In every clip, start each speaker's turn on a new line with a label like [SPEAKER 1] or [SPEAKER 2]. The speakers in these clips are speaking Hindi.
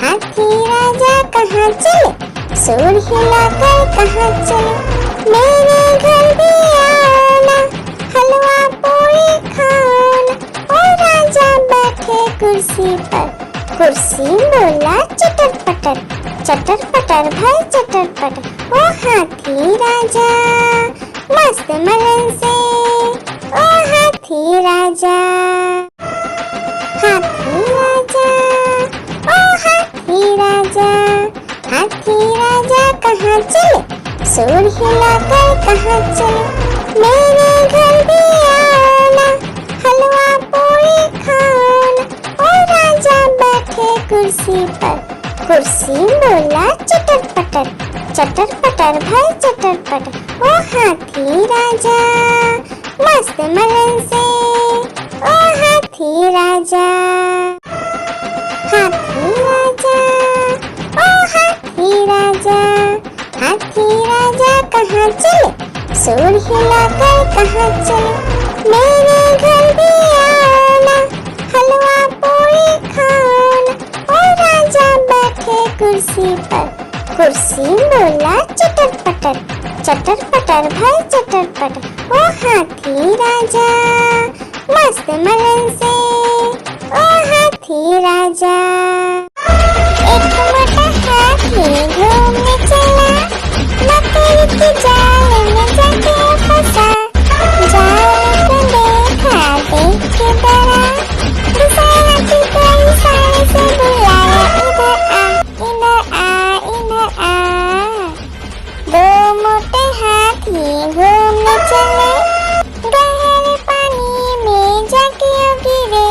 [SPEAKER 1] हाथी राजा कहाँ चले, सूंड हिलाकर कहाँ चले। मेरे घर भी आना, हलवा पूरी खाना। ओ राजा बैठे कुर्सी पर, कुर्सी बोला चटर पटर, चटर पटर भाई चटर पटर। ओ हाथी राजा मस्त मलन से, ओ हाथी राजा, हाथी राजा, ओ हाथी राजा। हाथी राजा कहाँ चले, सूंड हिलाकर कहाँ चले। मेरे घर भी आना, हलवा पूरी खाना। ओ राजा बैठे कुर्सी पर, कुर्सी बोला चटर पटर, चटर पटर भाई चटर पटर। ओ हाथी राजा मस्त मलन से, ओ हाथी राजा, हाथी राजा, ओ हाथी राजा। हाथी राजा कहाँ चले, सूंड हिलाकर कहाँ चले। मेरे घर भी आना, हलवा पूरी खाना। ओ राजा बैठे कुर्सी पर, कुर्सी बोला चटर पटर, चटर पटर भाई चटर पटर। ओ हाथी राजा मस्त मलन से, ओ हाथी राजा। एक मोटा हाथी घूमने चला, मकड़ी के जाल में जाके फंसा। जाल को देखा देख के डरा, दूसरा हाथी कई सारे से बुलाया, इधर आ, इधर आ, इधर आ। दो मोटे हाथी घूमने चले, गहरे पानी में जाके गिरे।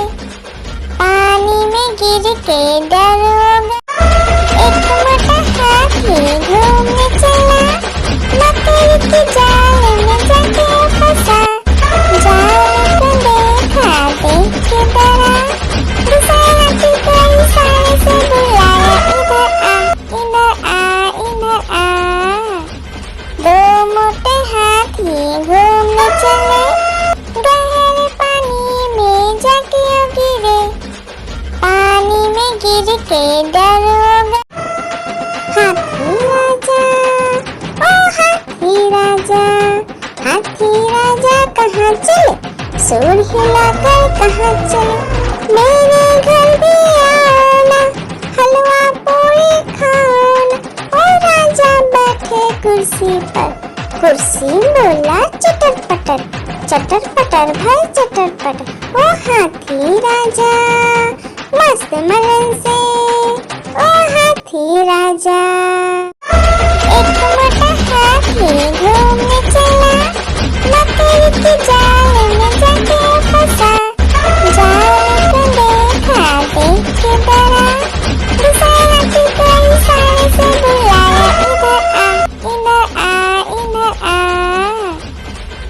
[SPEAKER 1] पानी में गिर के डर हो गया। एक मोटा हाथी घूमने चला, मकड़ी के जाल में जाके फंसा। जाल को देखा देख के डरा, दूसरा हाथी कई सारे से बुलाया, इधर आ, इधर आ, इधर आ। दो मोटे हाथी घूमने चले, गहरे पानी में जाके गिरे। पानी में गिर के डर हो गया। हाथी राजा, ओ हाथी राजा। हाथी राजा कहाँ चले, सूंड हिलाकर कहाँ चले। मेरे घर भी आना, हलवा पूरी खाना। ओ राजा बैठे कुर्सी पर, कुर्सी बोला चटर पटर, चटर पटर भाई चटर पटर। ओ हाथी राजा मस्त मलन से, ओ हाथी राजा। एक मोटा हाथी घूमने चला, मकड़ी के जाल में जाके फंसा। जाल को देखा देख के डरा, दूसरा हाथी कई सारे से बुलाया, इधर आ, इधर आ, इधर आ।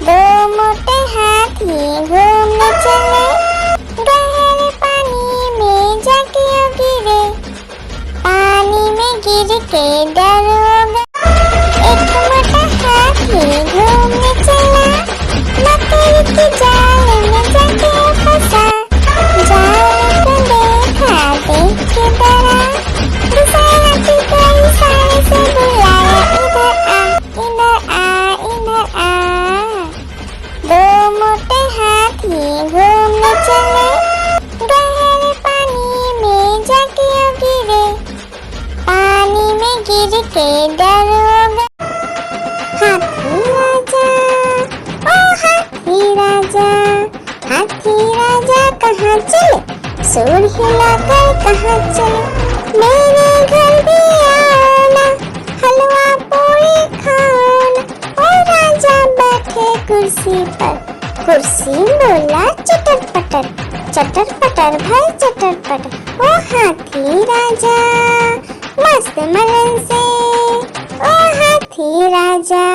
[SPEAKER 1] दो मोटे हाथी घूमने चले, गहरे पानी में जाके गिरे। पानी में गिर के डर हो गया। एक मोटा हाथी घूमने चला, मकड़ी के जाल में जाके फंसा। जाल को देखा देख के डरा, दूसरा हाथी कई सारे से बुलाया, इधर आ, इधर आ। दो मोटे हाथी घूमने चले, गहरे पानी में जाके गिरे। पानी में गिर के डर हो गया। हाथी राजा, ओ हाथी राजा। हाथी राजा कहाँ चले, सूंड हिलाकर कहाँ चले। मेरे घर भी आना, हलवा पूरी खाना। ओ राजा बैठे कुर्सी पर, कुर्सी बोला चटर पटर, चटर पटर भाई चटर पटर। ओ हाथी राजा मस्त मलन से, ओ हाथी राजा।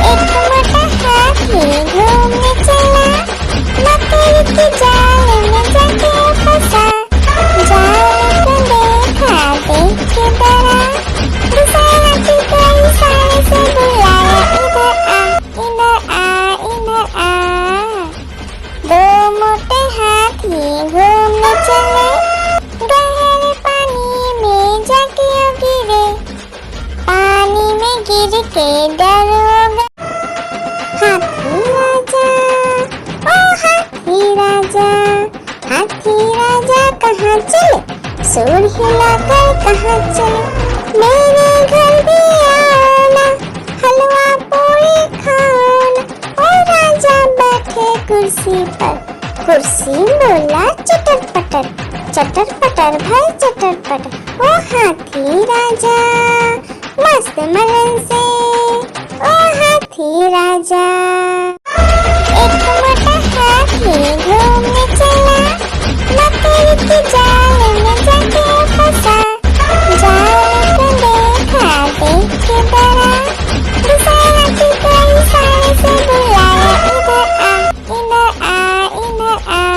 [SPEAKER 1] एक मोटा हाथी घूमने चला, मकड़ी के जाल में जाके फंसा। जाल को देखा देख के डरा, दूसरा हाथी कई सारे से बुलाया, इधर आ, इधर आ। दो मोटे हाथी घूमने चले, गहरे पानी के डरोगा। हाथी राजा, ओ हाथी राजा, हाथी राजा कहाँ चले, सूर हिलाकर कहाँ चले, मेरे घर भी आना, हलवा पूरी खाना। ओ राजा बैठे कुर्सी पर, कुर्सी बोला चटर पटर, चटर पटर भाई चटर पटर। ओ हाथी राजा मस्त मलन से, ओ हाथी राजा। एक मोटा हाथी घूमने चला, मकड़ी की जाल में जाके फंसा। जाल को देखा देख के डरा, दूसरा हाथी को इशारे से बुलाया, इधर आ इधर आ इधर आ।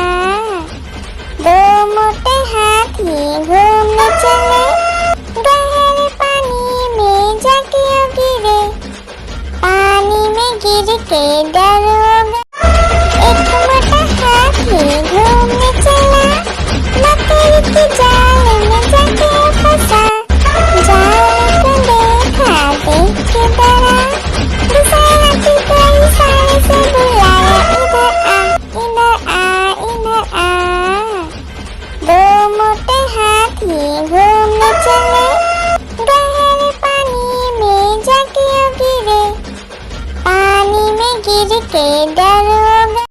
[SPEAKER 1] दो मोटे हाथी घूमने चले, गहरे पानी में जाके गिरे, पानी में गिर के डरोगा। एक मोटा हाथी घूमने चला, मकड़ी की जाल में जाके फंसा। जाल को देखा देख के डरा, दूसरा हाथी को इशारे से बुलाया, इधर आ इधर आ इधर आ। दो मोटे हाथी घूमने चले, गहरे पानी में जाके गिरे, पानी में गिर के डरोगा।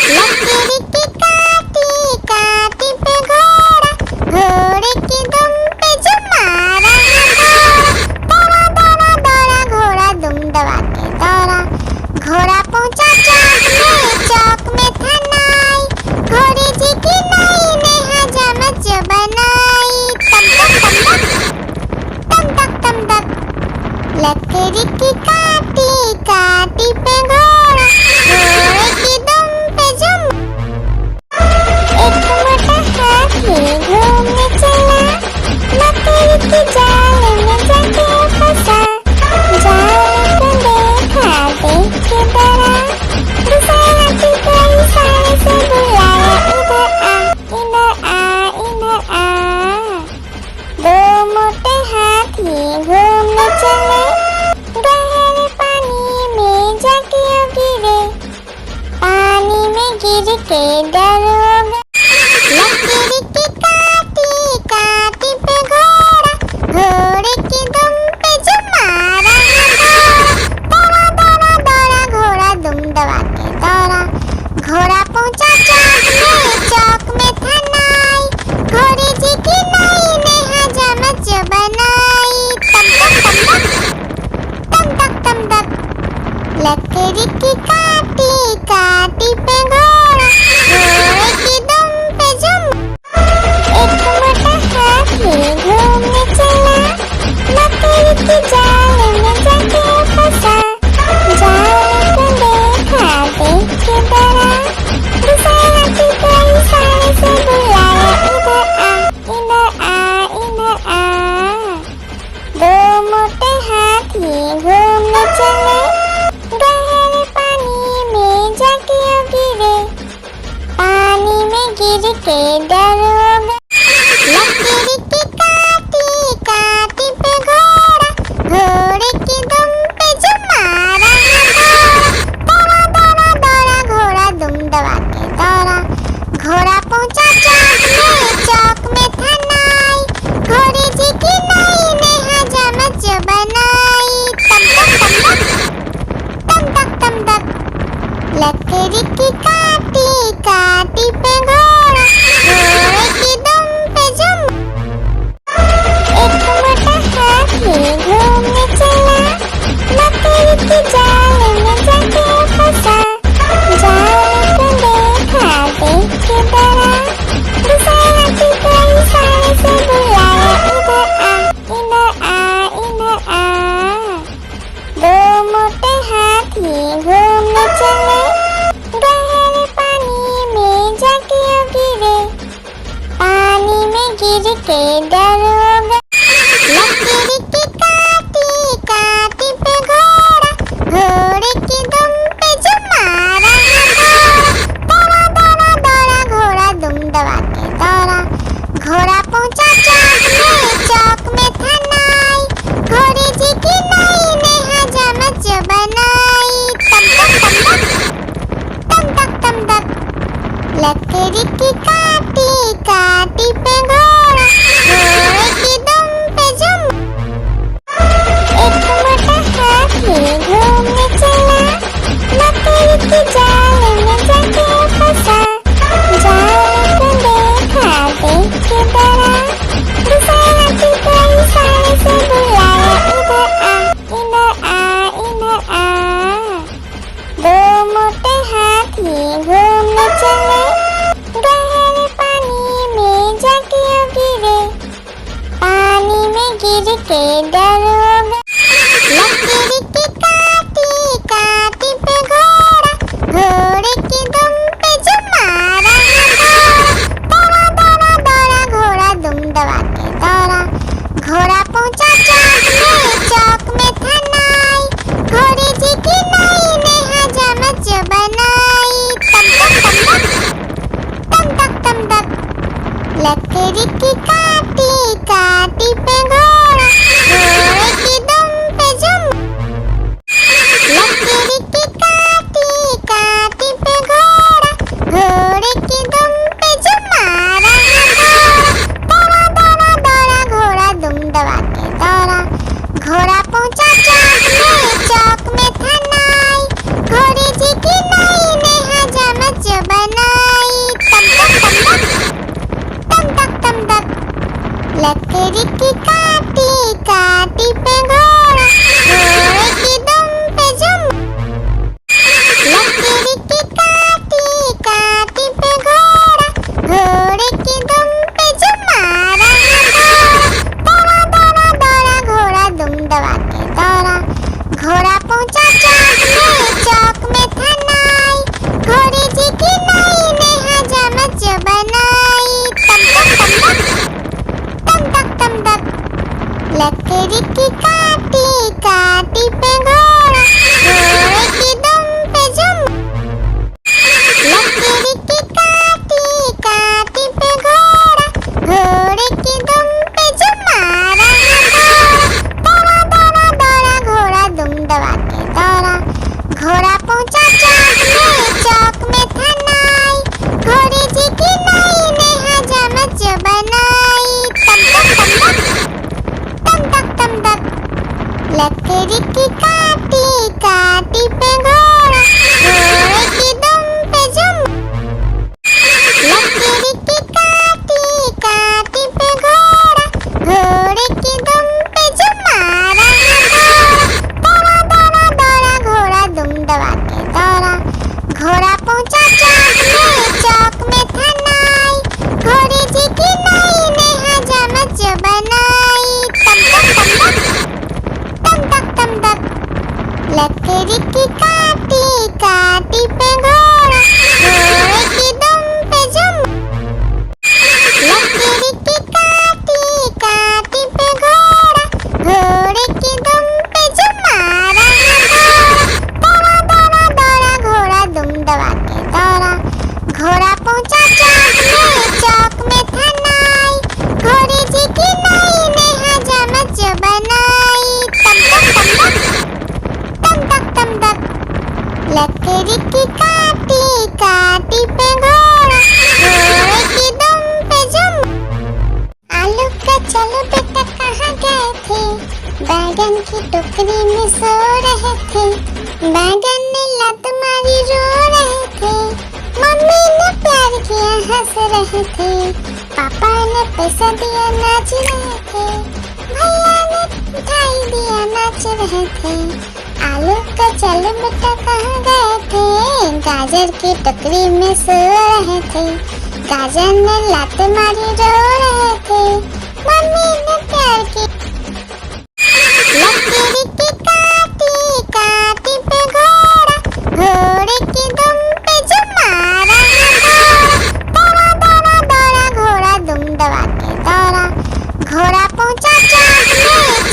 [SPEAKER 1] लकड़ी की काटी काटी पे घोड़ा, घोड़े की दुम पे जो मारा दौड़ा दौड़ा दौड़ा घोड़ा दुम दबा के दौड़ा। घोड़ा पहुंचा चौक में था नाई, घोड़े जी की नाई ने हजामत जो बनाई। तम तक तम तक, लकड़ी की काटी काटी पे घोड़ा, घोड़े की दुम पे जो। एक मोटा हाथी घूमने चला, मकड़ी की जाल में जाके फंसा। जाल को देखा देख के डरा, दूसरा हाथी को इशारे से बुलाया, इधर आ इधर आ इधर आ। दो मोटे हाथी घूमने चले, गहरे पानी में जाके गिरे, पानी में गिर के डरोगा। लकड़ी की काटी काटी पे घोड़ा, घोड़े की दुम पे जो मारा दौड़ा दौड़ा दौड़ा घोड़ा दुम दबा के दौड़ा। घोड़ा पहुंचा चौक में था नाई, घोड़े जी की नाई ने हजामत जो बनाई। तम तक लकड़ी की काटी काटी पे घोड़ा, घोड़े की दुम पे जो। एक मोटा हाथी घूमने चला, मकड़ी की जाल में जाके फंसा। जाल को देखा देख के डरा, दूसरा हाथी को इशारे से बुलाया, इधर आ इधर आ। दो मोटे हाथी घूमने चले, गहरे पानी में जाके गिरे, पानी में गिर के डरोगा। लकड़ी की काटी काटी पे घोड़ा, घोड़े की दुम पे जो मारा दौड़ा दौड़ा दौड़ा घोड़ा दुम दबा के दौड़ा। घोड़ा पहुंचा चौक में था नाई, घोड़े जी की नाई ने हजामत जो बनाई। तम तक लकड़ी की काटी काटी पे घोड़ा, घोड़े की दुम पे जो। एक मोटा हाथी घूमने चला, मकड़ी की जाल में जाके फंसा। जाल को देखा देख के डरा, दूसरा हाथी को इशारे से बुलाया, इधर आ इधर आ। दो मोटे हाथी घूमने चले, गहरे पानी में जाके गिरे, लकड़ी की काटी काटी पे घोड़ा, घोड़े की दुम पे जुम। एक मोटा हाथी घूमने चला, लकड़ी की जाल में जाके फंसा। जाल को देखा देख के डरा, दूसरे हाथी को इशारे से बुलाया, इधर आ इधर आ। दो मोटे हाथी घूमने चले, गहरे पानी में जाके गिरे। पानी में गिर के डर हो गया। लकड़ी की काटी काटी पे घोड़ा, घोड़े की दुम पे जुम मारा। दौड़ा दौड़ा दौड़ा घोड़ा दुम दबा के दौड़ा। घोड़ा पहुंचा चौक में था नाई, घोड़े जी की नाई ने हजामत जो बनाई। तम तक तम तक, लकड़ी की काटी काटी पे घोड़ा, घोड़े की दुम पे जुम। लकड़ी की काटी काटी पे घोड़ा, घोड़े की दुम पे जुम मारा। दौड़ा दौड़ा दौड़ा घोड़ा दुम दबा के दौड़ा। घोड़ा पहुंचा चौक में था नाई, घोड़े जी की नाई ने हजामत जो बनाई। तम तक, लकड़ी की काटी काटी पे घोड़ा, घोड़े की दुम पे जुम। लकड़ी की काटी काटी पे घोड़ा, घोड़े की दुम पे जुम मारा। दौड़ा दौड़ा दौड़ा घोड़ा दुम दबा के दौड़ा। घोड़ा पहुंचा चौक में था नाई, घोड़े जी की नाई ने हजामत जो बनाई। तम तक, लकड़ी की काटी काटी पे घोड़ा, घोड़े की दुम पे जुम। लकड़ी की काटी काटी पे घोड़ा, घोड़े की दुम पे जुम मारा। दौड़ा दौड़ा दौड़ा घोड़ा दुम दबा के दौड़ा। घोड़ा पहुंचा चौक में था नाई, घोड़े जी की नाई ने हजामत जो बनाई। तम तक, लकड़ी की काटी काटी पे घोड़ा, घोड़े की दुम पे जुम। लकड़ी की काटी काटी पे घोड़ा, घोड़े की दुम पे जुम मारा। दौड़ा दौड़ा दौड़ा घोड़ा दुम दबा के दौड़ा। घोड़ा पहुंचा चौक में था नाई, घोड़े जी की नाई ने हजामत जो बनाई। तम तक, लकड़ी की काटी काटी पे घोड़ा, घोड़े की दुम पे जुम। लकड़ी की काटी काटी पे घोड़ा, घोड़े की दुम पे जुम मारा। दौड़ा दौड़ा दौड़ा घोड़ा दुम दबा के दौड़ा। घोड़ा पहुंचा चौक में था नाई, घोड़े जी की नाई ने हजामत जो बनाई। तम तक, लकड़ी की काटी काटी पे घोड़ा, घोड़े की दुम पे जुम। आलू का चलो बेटा कहाँ गए थे, बैगन की टोकरी में सो रहे थे। बैगन ने लत मारी रो रहे थे, मम्मी ने प्यार किया हंस रहे थे। पापा ने पैसा दिया नाच रहे थे, भैया ने मिठाई दिया नाच रहे थे। आलू का चलो बेटा कहाँ गए थे, गाजर की टोकरी में सो रहे थे। गाजर ने लात मारी रो रहे थे, मम्मी ने प्यार की। लकड़ी की काटी काटी पे घोड़ा, घोड़े की दुम पे जुम मारा। दौड़ा दौड़ा दौड़ा घोड़ा दुम दबा के दौड़ा। घोड़ा पहुंचा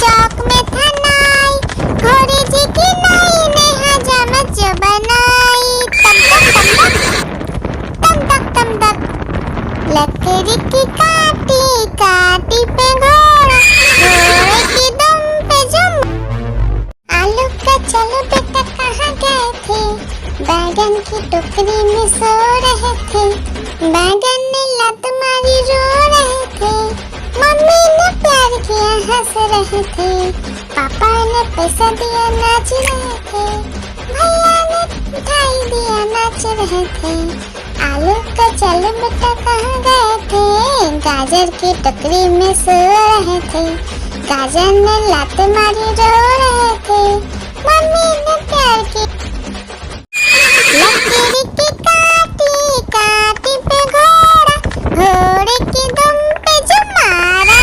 [SPEAKER 1] चौक में था नाई, घोड़े जी की नाई ने हजामत जो बनाई। तम तक, लकड़ी की काटी काटी पे घोड़ा, घोड़े की दुम पे जुम। आलू का चलो बेटा कहाँ गए थे, बैगन की टोकरी में सो रहे थे। बैगन ने लत मारी रो रहे थे, मम्मी ने प्यार किया हंस रहे थे, पापा ने पैसा दिया नाच रहे थे, भैया ने मिठाई दिया नाच रहे थे। आलू का चल बेटा कहाँ गए थे, गाजर की टोकरी में सो रहे थे, गाजर ने लात मारी रो रहे थे, मम्मी ने प्यार की लकीर की काटी काटी पे घोड़ा, घोड़े की दुम पे जो मारा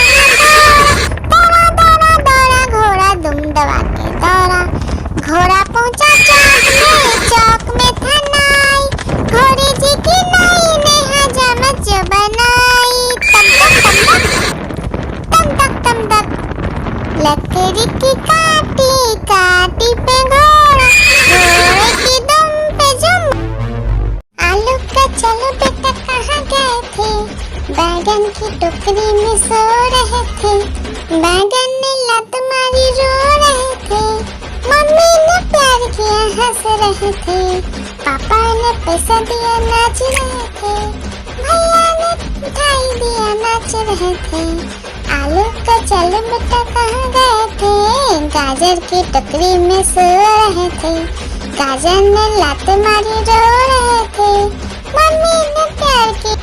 [SPEAKER 1] दौड़ा दौड़ा दौड़ा घोड़ा दुम दबा के दौड़ा, घोड़ा पहुंचा चौक में था नाई, घोड़े जी की नाई ने हजामत जो बनाई, तम तक तम तक लकड़ी की काटी काटी पे घोड़ा, घोड़े की दुम पे जुम। आलू का चलो बेटा कहाँ गए थे, बैगन की टोकरी में सो रहे थे, बैगन ने लत मारी रो रहे थे, मम्मी ने प्यार किया हंस रहे थे, पापा ने पैसा दिया नाच रहे थे, भैया ने मिठाई दिया नाच रहे थे। आलू का चलो बेटा कहाँ गए थे, गाजर की टोकरी में सो रहे थे, गाजर ने लात मारी रो रहे थे, मम्मी ने प्यार की।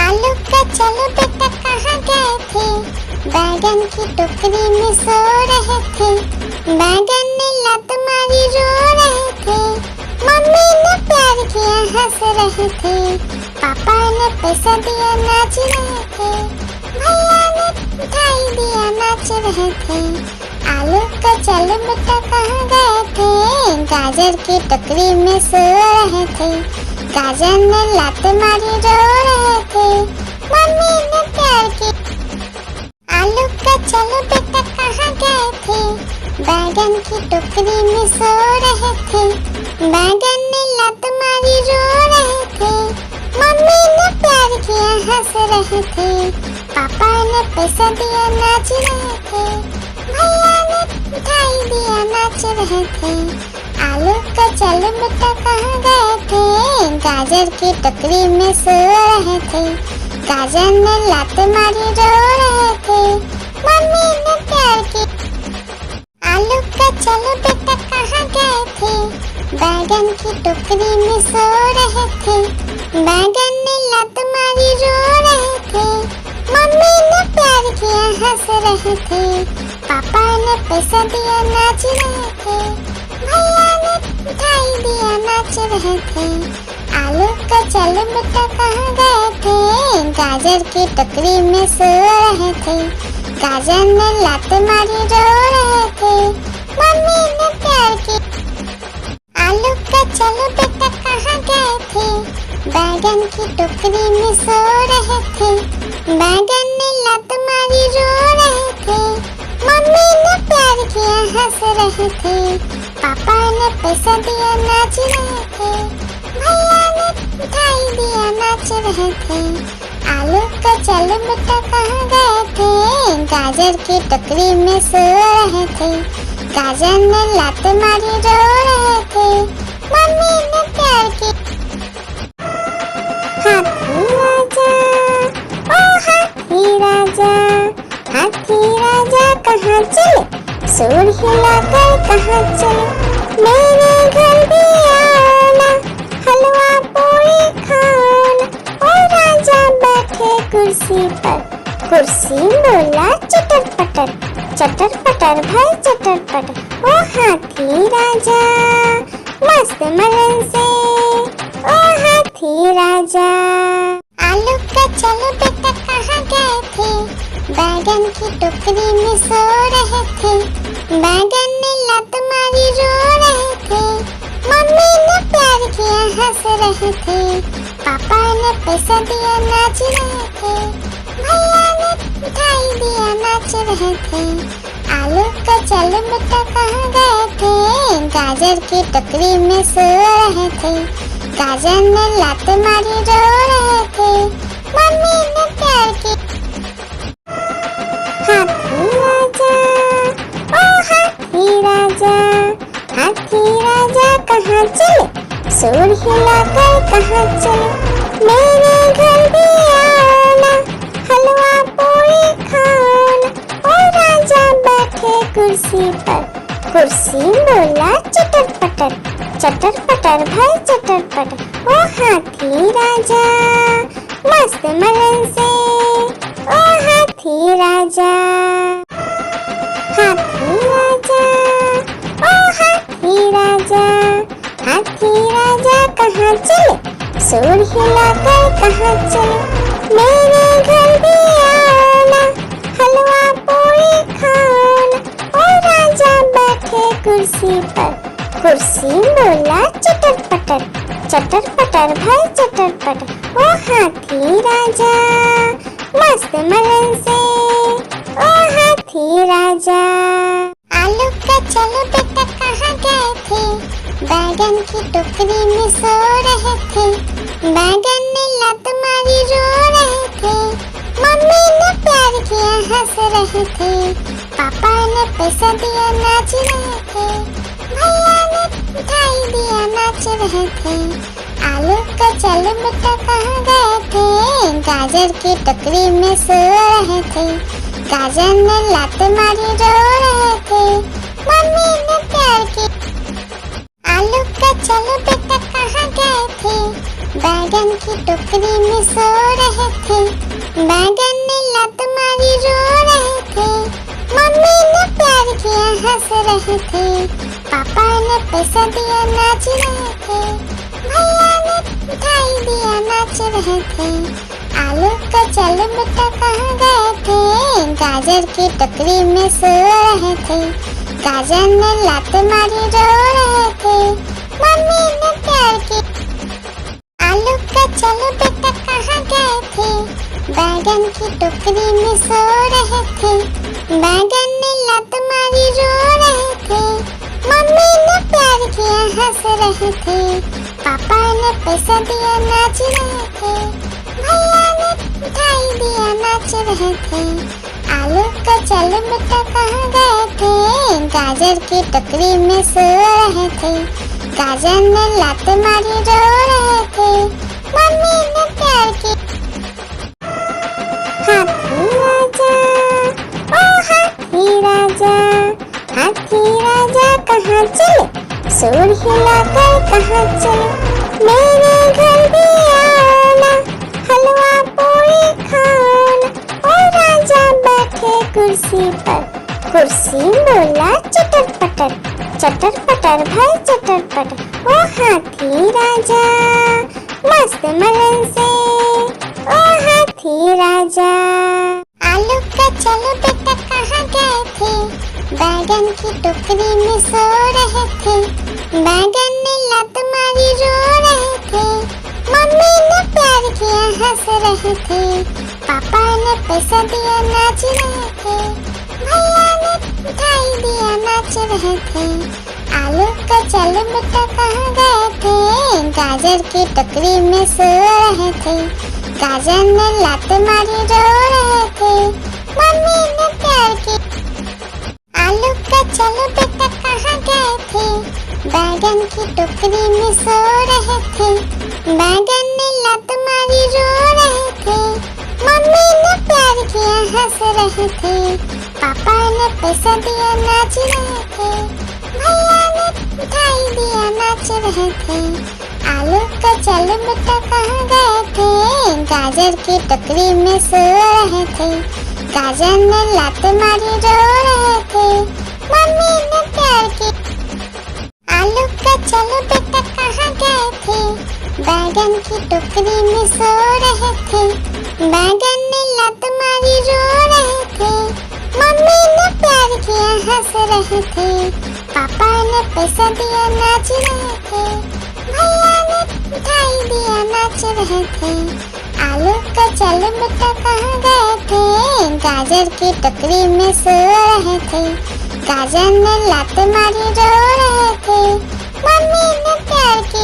[SPEAKER 1] आलू का चलो बेटा कहाँ गए थे, बैगन की टोकरी में सो रहे थे, बैगन ने लात मारी रो रहे थे, मम्मी ने प्यार किया हंस रहे थे, पापा ने पैसा दिया नाच रहे थे, भैया ने मिठाई दिया नाच रहे थे। आलू का चलो बेटा कहाँ गए थे, गाजर की टोकरी में सो रहे थे, गाजर ने लात मारी रो रहे थे, मम्मी ने प्यार की। आलू का चलो बेटा कहाँ गए थे, बैगन की टोकरी में सो रहे थे, बैगन ने लात मारी रो रहे थे, मम्मी ने प्यार किया हंस रहे थे, पापा ने पैसा दिया नाच रहे थे, भैया ने मिठाई दिया नाच रहे थे। आलू का चलो बेटा कहाँ गए थे, गाजर की टोकरी में सो रहे थे, गाजर ने लात मारी रो रहे थे, मम्मी ने प्यार की। आलू का चलो बेटा कहाँ गए थे, बैगन की टोकरी में सो रहे थे, बैगन ने लात मारी रो रहे थे, मम्मी ने प्यार किया हंस रहे थे, पापा ने पैसा दिया नाच रहे थे, भैया ने मिठाई दिया नाच रहे थे। आलू का चलो बेटा कहाँ गए थे, गाजर की टोकरी में सो रहे थे, गाजर ने लात मारी रो रहे थे, मम्मी ने प्यार की। आलू का चलो बेटा कहाँ गए थे, बैगन की टोकरी में सो रहे थे, बैगन ने लात मारी रो रहे थे, मम्मी ने प्यार किया हंस रहे थे, पापा ने पैसा दिया नाच रहे थे, भैया ने मिठाई दिया नाच रहे थे। आलू का चलो बेटा कहाँ गए थे, गाजर की टोकरी में सो रहे थे, गाजर ने लात मारी रो रहे थे, मम्मी ने प्यार की। हाथी राजा ओ हाथी राजा, हाथी राजा कहाँ चले, सूर हिलाकर कहाँ चले, मेरे घर भी आना, हलवा पूरी खाना। ओ राजा बैठे कुर्सी पर, कुर्सी बोला चटर पटर, चटर पटर भाई चटर पटर। ओ हाथी राजा मस्त मलन से, ओ हाथी राजा। आलू का चलो बेटा कहाँ गए थे, बैगन की टोकरी में सो रहे थे, बैगन ने लात मारी रो रहे थे, मम्मी ने प्यार किया हंस रहे थे, पापा ने पैसा दिया नाच रहे थे, भैया ने मिठाई दिया नाच रहे थे। आलू का चलो बेटा कहाँ गए थे, गाजर की टोकरी में सो रहे थे, गाजर ने लात मारी रो रहे थे, मम्मी ने प्यार की। हाथी राजा ओ हाथी राजा, हाथी राजा कहाँ चले, सूर हिलाकर कहाँ चले, मेरे कुर्सी बोला चटर पटर भाई चटर पटर। ओ हाथी राजा मस्त मलन से, ओ हाथी राजा, हाथी राजा, ओ हाथी राजा, हाथी राजा कहाँ चले, सूर हिलाकर कहाँ चले, मेरे घर भी आना, हलवा पूरी खाना। ओ राजा बैठे कुर्सी पर, कुर्सी बोला चटर पटर भाई चटर पटर। ओ हाथी राजा मस्त मलन से, ओ हाथी राजा। आलू का चलो बेटा कहाँ गए थे, बैगन की टोकरी में सो रहे थे, बैगन ने लत मारी रो रहे थे, मम्मी ने प्यार किया हंस रहे थे, पापा ने पैसा दिया नाच रहे थे, भैया ने मिठाई दिया नाच रहे थे। आलू का चलो बेटा कहाँ गए थे, गाजर की टोकरी में सो रहे थे, गाजर ने लात मारी रो रहे थे, मम्मी ने प्यार की। आलू का चलो बेटा कहाँ गए थे, बैगन की टोकरी में सो रहे थे, बैगन ने लात मारी रो रहे थे, मम्मी ने प्यार किया हंस रहे थे, पापा ने पैसा दिया नाच रहे थे, भैया ने मिठाई दिया नाच रहे थे। आलू का चलो बेटा कहाँ गए थे, गाजर की टोकरी में सो रहे थे, गाजर ने लात मारी रो रहे थे, मम्मी ने प्यार की। आलू का चलो बेटा कहाँ गए थे, बैगन की टोकरी में सो रहे थे, बैगन ने लात मारी रो रहे थे, मम्मी ने प्यार किया हंस रहे थे, पापा ने पैसा दिया नाच रहे थे, भैया ने मिठाई दिया नाच रहे थे। आलू का चलो बेटा कहाँ गए थे, गाजर की टोकरी में सो रहे थे, गाजर ने लात मारी रो रहे थे, मम्मी ने प्यार की। हाथी राजा, ओ हाथी राजा, हाथी राजा कहाँ चले, सूर हिलाकर कहाँ चले, मेरे घर भी आना, हलवा पूरी खाना। ओ राजा बैठे कुर्सी पर, कुर्सी बोला चटर पटर भाई चटर पटर। ओ हाथी राजा मस्त मलन से, ओ हाथी राजा। आलू का चलो बेटा कहाँ गए थे, बैगन की टोकरी में सो रहे थे, बैगन ने लत मारी रो रहे थे, मम्मी ने प्यार किया हंस रहे थे, पापा ने पैसा दिया नाच रहे थे, भैया ने मिठाई दिया नाच रहे थे। आलू का चलो बेटा कहाँ गए थे, गाजर की टोकरी में सो रहे थे, गाजर ने लात मारी रो रहे थे, मम्मी ने प्यार की। आलू का चलो बेटा कहाँ गए थे, बैगन की टोकरी में सो रहे थे, बैगन ने लात मारी रो रहे थे, मम्मी ने प्यार किया हंस रहे थे, पापा ने पैसा दिया नाच रहे थे, भैया ने मिठाई दिया नाच रहे थे। आलू का चलो बेटा कहाँ गए थे, गाजर की टोकरी में सो रहे थे, गाजर ने लात मारी रो रहे थे, मम्मी ने प्यार की। आलू का चलो बेटा कहाँ गए थे, बैगन की टोकरी में सो रहे थे, बैगन ने लात मारी रो रहे थे, मम्मी ने प्यार किया हंस रहे थे, पापा ने पैसा दिया नाच रहे थे, भैया ने मिठाई दिया नाच रहे थे। आलू का चलो बेटा कहाँ गए थे, गाजर की टोकरी में सो रहे थे, गाजर ने लात मारी रो रहे थे, मम्मी ने प्यार की।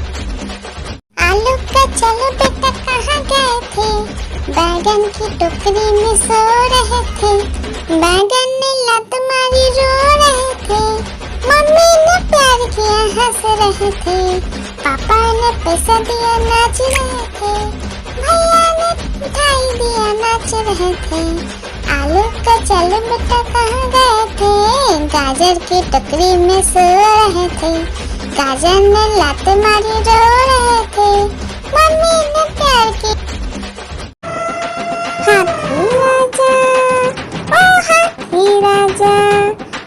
[SPEAKER 1] आलू का चलो बेटा कहाँ गए थे, बैगन की टोकरी में सो रहे थे, बैगन ने लात मारी रो रहे थे, मम्मी ने प्यार किया हंस रहे थे, पापा ने पैसा दिया नाच रहे थे, भैया ने मिठाई दिया नाच रहे थे। आलू का चलो बेटा कहाँ गए थे, गाजर की टोकरी में सो रहे थे। गाजर ने लात मारी रो रहे थे, मम्मी ने प्यार की। हाथी राजा, ओ हाथी राजा,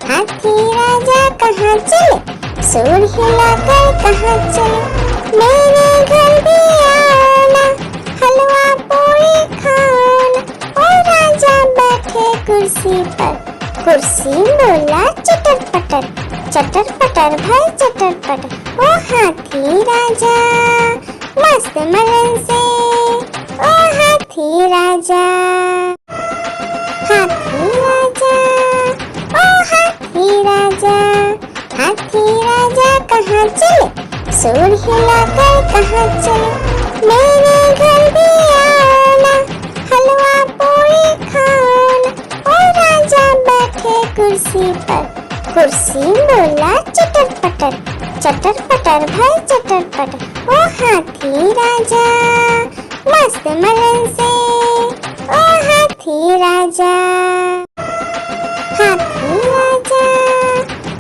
[SPEAKER 1] हाथी राजा कहाँ चले, सूंड हिलाकर कहाँ चले। मेरे घर भी आना, हलवा पूरी खाना। ओ राजा बैठे कुर्सी पर, कुर्सी बोला चटर पटर, चटर पटर भाई चटर पटर। ओ हाथी राजा मस्त मलन से, ओ हाथी राजा। हाथी राजा, ओ हाथी राजा, हाथी राजा कहाँ चले, सूंड हिलाकर कहाँ चले। मेरे घर भी आना, हलवा पूरी खाना। ओ राजा बैठे कुर्सी पर, कुर्सी बोला चटर पटर, चटर पटर भाई चटर पटर। ओ हाथी राजा मस्त मलन से, ओ हाथी राजा। हाथी राजा,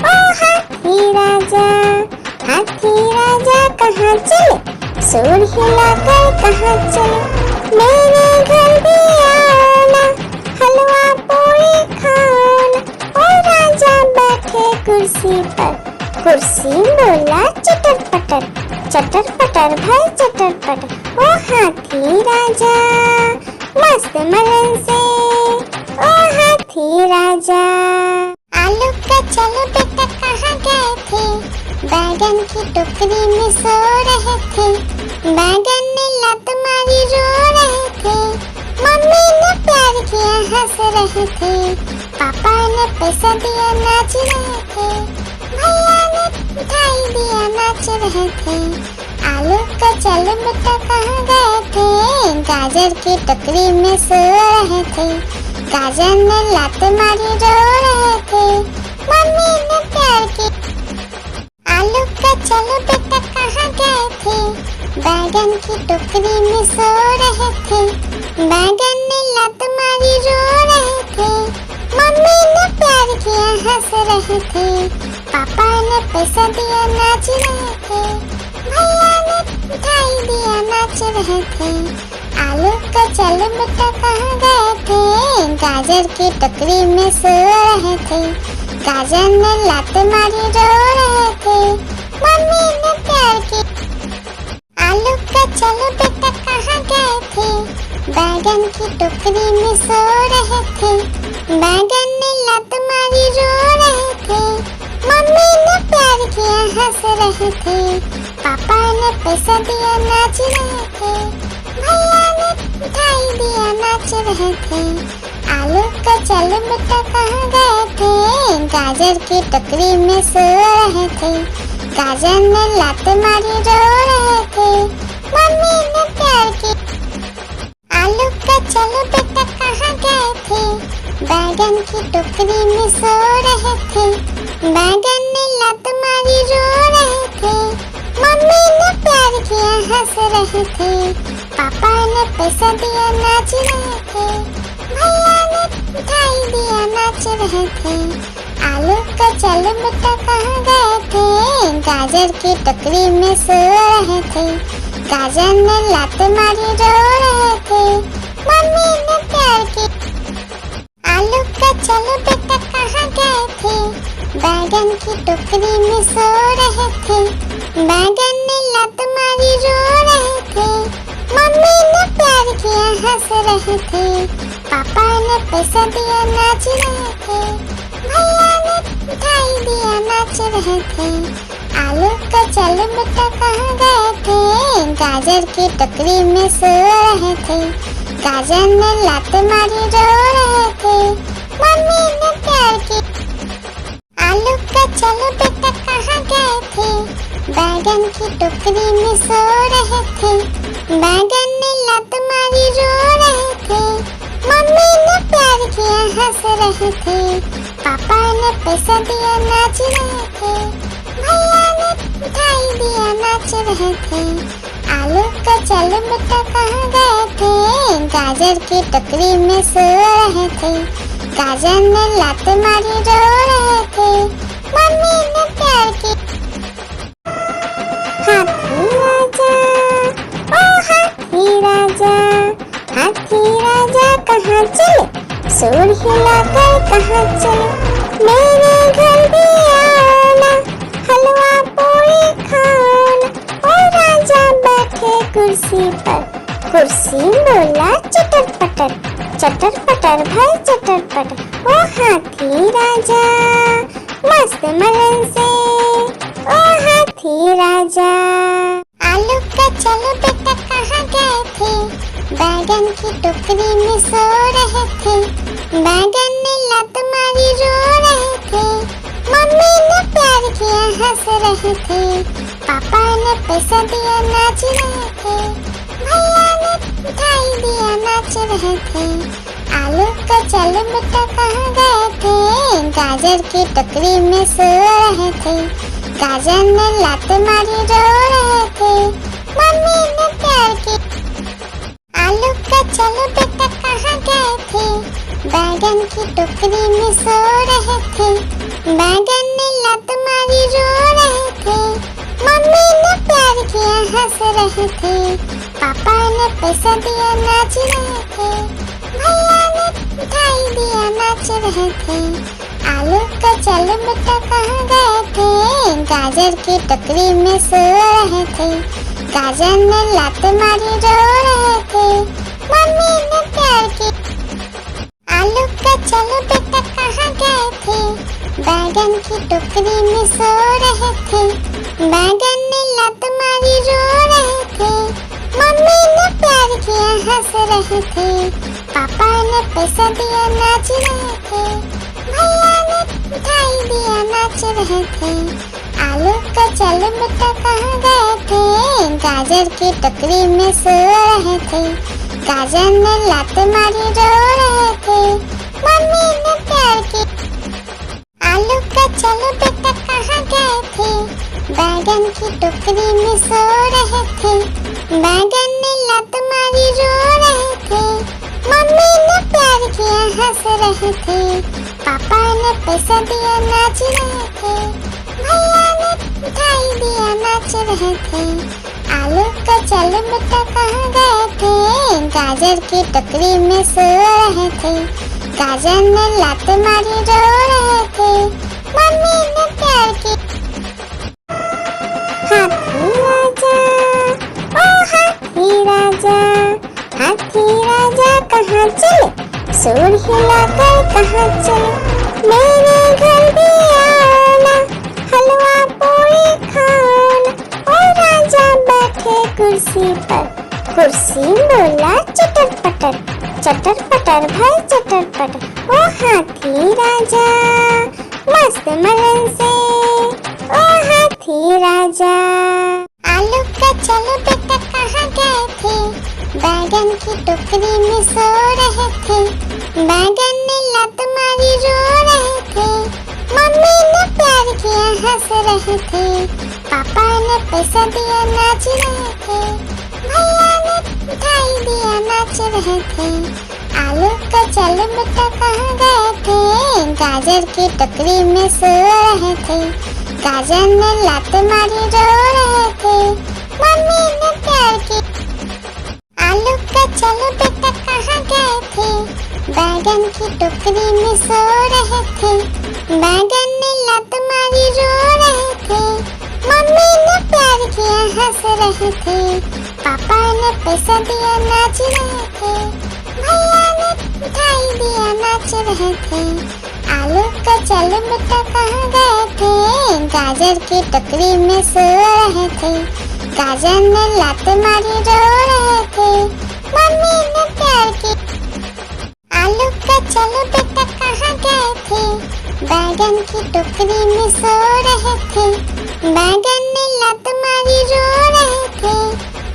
[SPEAKER 1] ओ हाथी राजा, हाथी राजा कहाँ चले, सूंड हिलाकर कहाँ चले। मेरे घर भी आना, हलवा पूरी खाना। ओ राजा बैठे कुर्सी पर, कुर्सी बोला चटर पटर, चटर पटर भाई चटर पटर। ओ हाथी राजा मस्त मलन से, ओ हाथी राजा। आलू का चलो बेटा कहाँ गए थे, बैगन की टोकरी में सो रहे थे। बैगन ने लात मारी रो रहे थे, मम्मी ने प्यार किया हंस रहे थे। पापा ने पैसा दिया नाच रहे थे, भैया ने मिठाई दिया नाच रहे थे। आलू का चलो बेटा कहाँ गए थे, गाजर की टोकरी में सो रहे थे। गाजर ने लात मारी रो रहे थे, मम्मी ने प्यार की। आलू का चलो बेटा कहाँ गए थे, बैगन की टोकरी में सो रहे थे। बैगन ने लात मारी रो रहे थे, मम्मी ने प्यार किया हंस रहे थे। पापा ने पैसा दिया नाच रहे थे, भैया ने मिठाई दिया नाच रहे थे। आलू का चलो बेटा कहाँ गए थे, गाजर की टोकरी में सो रहे थे। गाजर ने लात मारी रो रहे थे, मम्मी ने प्यार की। आलू का चलो बेटा कहाँ गए थे, बैगन की टोकरी में सो रहे थे। बैगन ने लात मारी रो रहे थे, मम्मी ने प्यार किया हंस रहे थे। पापा ने पैसा दिया नाच रहे थे, भैया ने मिठाई दिया नाच रहे थे। आलू का चलो बेटा कहाँ गए थे, गाजर की टोकरी में सो रहे थे। गाजर ने लात मारी रो रहे थे, मम्मी ने प्यार की। आलू का चलो बेटा कहाँ गए थे, बैगन की टोकरी में सो रहे थे। बैगन ने लात मारी रो रहे थे, मम्मी ने प्यार किया हंस रहे थे। पापा ने पैसा दिया नाच रहे थे, भैया ने मिठाई दिया नाच रहे थे। आलू का चलो बेटा कहाँ गए थे, गाजर की टोकरी में सो रहे थे। गाजर ने लात मारी रो रहे थे, मम्मी ने प्यार की। आलू का चलो बेटा कहाँ गए थे, बैगन की टोकरी में सो रहे थे। बैगन ने लात मारी रो रहे थे, मम्मी ने प्यार किया हंस रहे थे। पापा ने पैसा दिया नाच रहे थे, भैया ने मिठाई दिया नाच रहे थे। आलू का चलो बेटा कहाँ गए थे, गाजर की टोकरी में सो रहे थे। गाजर ने लात मारी रो रहे थे, मम्मी ने प्यार की। आलू का चलो बेटा कहाँ गए थे, बैगन की टोकरी में सो रहे थे। बैगन ने लात मारी रो रहे थे, मम्मी ने प्यार किया हंस रहे थे। पापा ने पैसा दिया नाच रहे थे, भैया ने मिठाई दिया नाच रहे थे। आलू का चल बेटा कहाँ गए थे, गाजर की टोकरी में सो रहे थे। गाजर ने लात मारी रो रहे थे, मम्मी ने प्यार की। हाथी राजा, ओ हाथी राजा, हाथी राजा कहाँ चले, सूंड हिलाकर कहाँ चले। मेरे घर भी आना, हलवा पूरी खाना। ओ राजा बैठे कुर्सी पर, कुर्सी बोला चटर पटर, चटर पटर भाई चटर पटर। ओ हाथी राजा मस्त मलन से, ओ हाथी राजा। आलू का चलो बेटा कहाँ गए थे, बैगन की टोकरी में सो रहे थे। बैगन ने लात मारी रो रहे थे, मम्मी ने प्यार किया हंस रहे थे। पापा ने पैसा दिया नाच रहे थे, भैया ने मिठाई दिया नाच रहे थे। आलू का चलो बेटा कहाँ गए थे, गाजर की टोकरी में सो रहे थे। गाजर ने लात मारी रो रहे थे, मम्मी ने प्यार की। आलू का चलो बेटा कहाँ गए थे, बैगन की टोकरी में सो रहे थे। बैगन ने लात मारी रो रहे थे, मम्मी ने प्यार किया हंस रहे थे। पापा ने पैसा दिया नाच रहे थे, भैया ने मिठाई दिया नाच रहे थे। आलू का चलो बेटा कहाँ गए थे, गाजर की टोकरी में सो रहे थे। गाजर ने लात मारी रो रहे थे, मम्मी ने प्यार की। आलू का चलो बेटा कहाँ गए थे, बैगन की टोकरी में सो रहे थे। बैगन ने लात मारी रो रहे थे, मम्मी ने प्यार किया हंस रहे थे। पापा ने पैसा दिया नाच रहे थे, भैया ने मिठाई दिया नाच रहे थे। आलू का चलो बेटा कहाँ गए थे, गाजर की टोकरी में सो रहे थे। गाजर ने लात मारी रो रहे थे, मम्मी ने प्यार की। आलू का चलो बेटा कहाँ गए थे, बैगन की टोकरी में सो रहे थे। बैगन ने लात मारी रो रहे थे, मम्मी ने प्यार किया हंस रहे थे। पापा ने पैसा दिया नाच रहे थे, भैया ने मिठाई दिया नाच रहे थे। आलू का चलो बेटा कहाँ गए थे, गाजर की टोकरी में सो रहे थे। गाजर ने लात मारी रो रहे थे, मम्मी ने प्यार की। हाथी राजा, ओ हाथी राजा, हाथी राजा कहाँ चले, सूंड हिलाकर कहाँ चले। मेरे घर भी आना, हलवा पूरी खाना। ओ राजा बैठे कुर्सी पर, कुर्सी बोला चटर पटर, चटर पटर भाई चटर पटर। ओ हाथी राजा मस्त मलन से, ओ हाथी राजा। आलू का चलो बेटा कहाँ गए थे, बैगन की टोकरी में सो रहे थे। बैगन ने लात मारी रो रहे थे, मम्मी ने प्यार किया हंस रहे थे। पापा ने पैसा दिया नाच रहे थे, भैया ने मिठाई दिया नाच रहे थे। आलू का चलो बेटा कहाँ गए थे, गाजर की टोकरी में सो रहे थे। गाजर ने लात मारी रो रहे थे, मम्मी ने प्यार की। आलू का चलो बेटा कहाँ गए थे, बैगन की टोकरी में सो रहे थे। बैगन ने लात मारी रो रहे थे, मम्मी ने प्यार किया हंस रहे थे। पापा ने पैसा दिया नाच रहे थे, भैया ने मिठाई दिया नाच रहे थे। आलू का चलो बेटा कहाँ गए थे, गाजर की टोकरी में सो रहे थे। गाजर ने लात मारी रो रहे थे, मम्मी ने प्यार की। आलू का चलो बेटा कहाँ गए थे, बैगन की टोकरी में सो रहे थे। बैगन ने लात मारी रो रहे थे,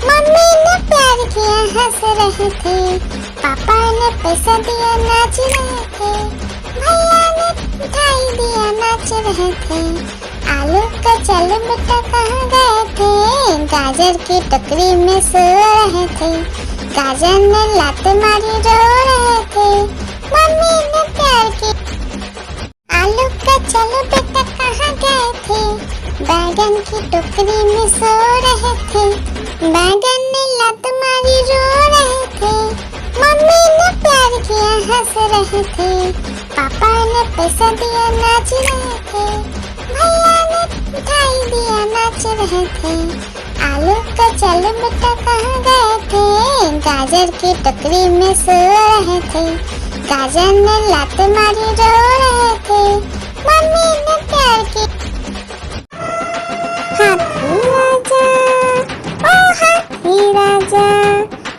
[SPEAKER 1] मम्मी ने प्यार किया हंस रहे थे। पापा ने पैसा दिया नाच रहे थे, भैया ने मिठाई दिया नाच रहे थे। आलू का चल बेटा कहाँ गए थे, गाजर की टोकरी में सो रहे थे, गाजर ने लात मारी रो रहे थे, मम्मी ने प्यार की। आलू का चल बेटा कहाँ गए थे, बैगन की टोकरी में सो रहे थे, बैगन ने लात मारी रो रहे थे, मम्मी ने प्यार किया हंस रहे थे, पापा ने पैसा दिया नाच रहे थे, भैया ने मिठाई दिया नाच रहे थे। आलू का चल बेटा कहाँ गए थे, गाजर की टोकरी में सो रहे थे, गाजर ने लात मारी रो रहे थे, मम्मी ने प्यार की। हाथी राजा ओ हाथी राजा,